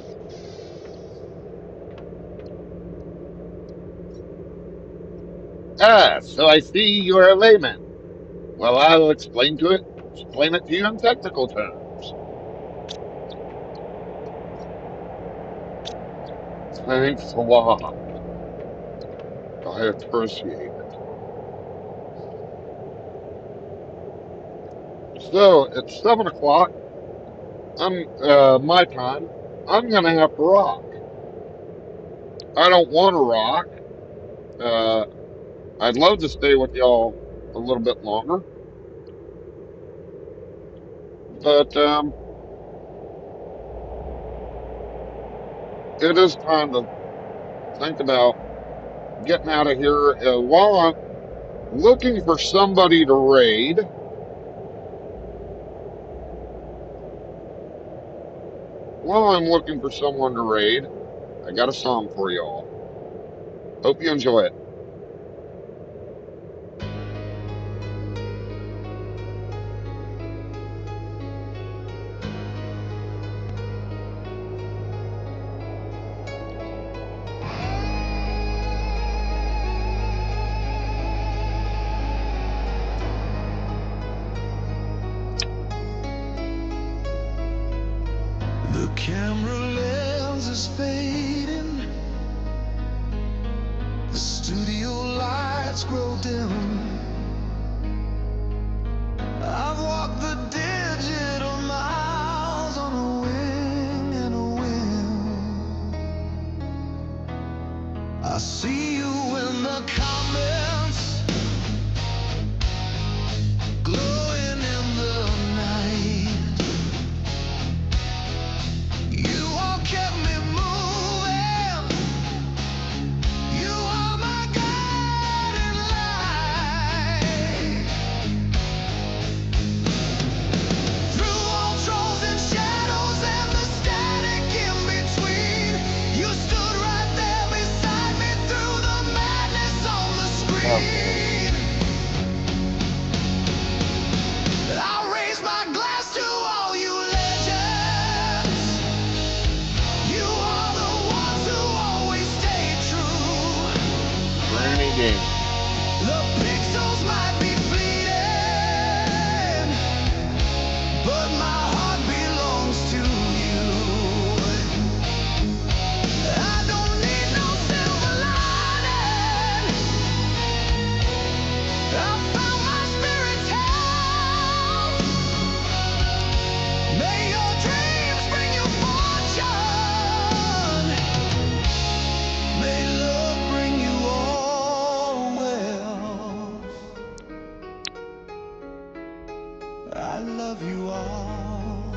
Ah, so I see you're a layman. Well, I'll explain it to you in technical terms. Thanks a lot. I appreciate it. So it's 7 o'clock. I'm my time. I'm gonna have to rock. I don't want to rock. Uh, I'd love to stay with y'all a little bit longer, but it is time to think about getting out of here. While I'm looking for somebody to raid, while I'm looking for someone to raid, I got a song for y'all. Hope you enjoy it. The camera lens is fading, the studio lights grow dim. I've walked the digital miles on a wing and a whim. I see you in the comments, glowing in the night. You all kept me moving. You are my guiding light. Through all trolls and shadows and the static in between, you stood right there beside me through the madness on the Okay. screen. I raise my glass to all you legends. You are the ones who always stay true. Granny Dan. The pixels might be fleeting, but my heart belongs to you. I don't need no silver lining. I found my spirit's help. May your dreams bring you fortune. May love bring you all wealth. I love you all.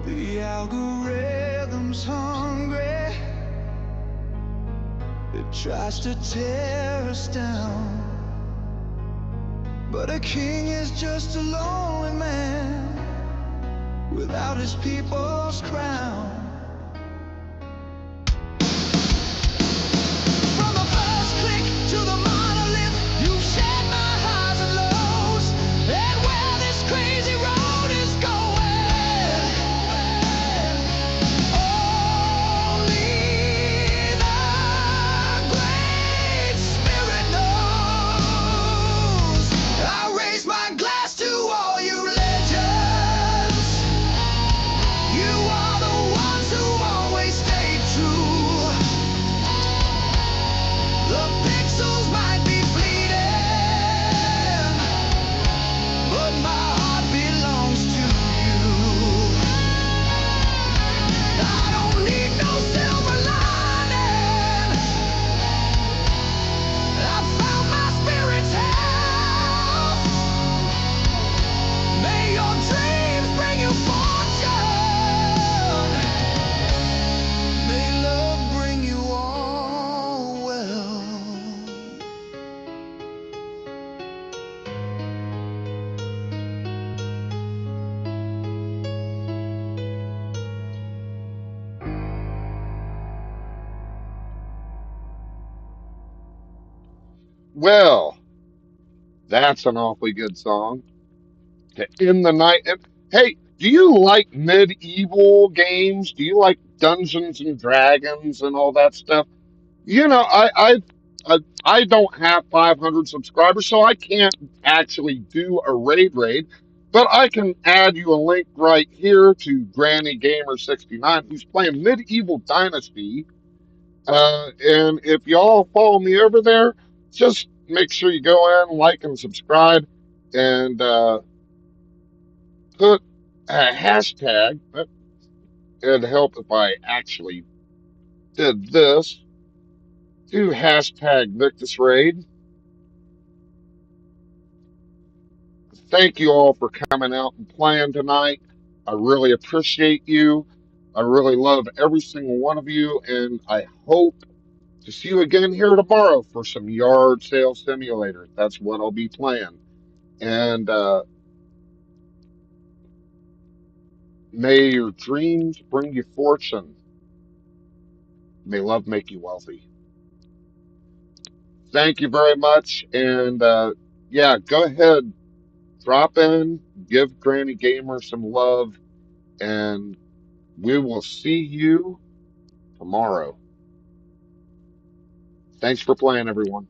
The algorithm's hungry. It tries to tear us down. But a king is just a lonely man without his people's crown. From the first click to the monolith, you've shared my highs and lows. And where this crazy road is going, only the Great Spirit knows. I raise my glass to all you legends. You are the ones who always stay true. The pixels might be fleeting, but my heart belongs to you. I don't need no silver lining. I found my spirit's help. May your dreams bring you fortune. May love bring you all wealth. Well, that's an awfully good song to end the night. And, hey, do you like medieval games? Do you like Dungeons and Dragons and all that stuff? You know, I don't have 500 subscribers, so I can't actually do a raid. But I can add you a link right here to Granny Gamer 69, who's playing Medieval Dynasty. And if y'all follow me over there, just make sure you go in, like, and subscribe, and put a hashtag. It'd help if I actually did this. Do hashtag Victus Raid. Thank you all for coming out and playing tonight. I really appreciate you. I really love every single one of you, and I hope to see you again here tomorrow for some yard sale simulator. That's what I'll be playing. And may your dreams bring you fortune. May love make you wealthy. Thank you very much. And yeah, go ahead, drop in, give Granny Gamer some love, and we will see you tomorrow. Thanks for playing, everyone.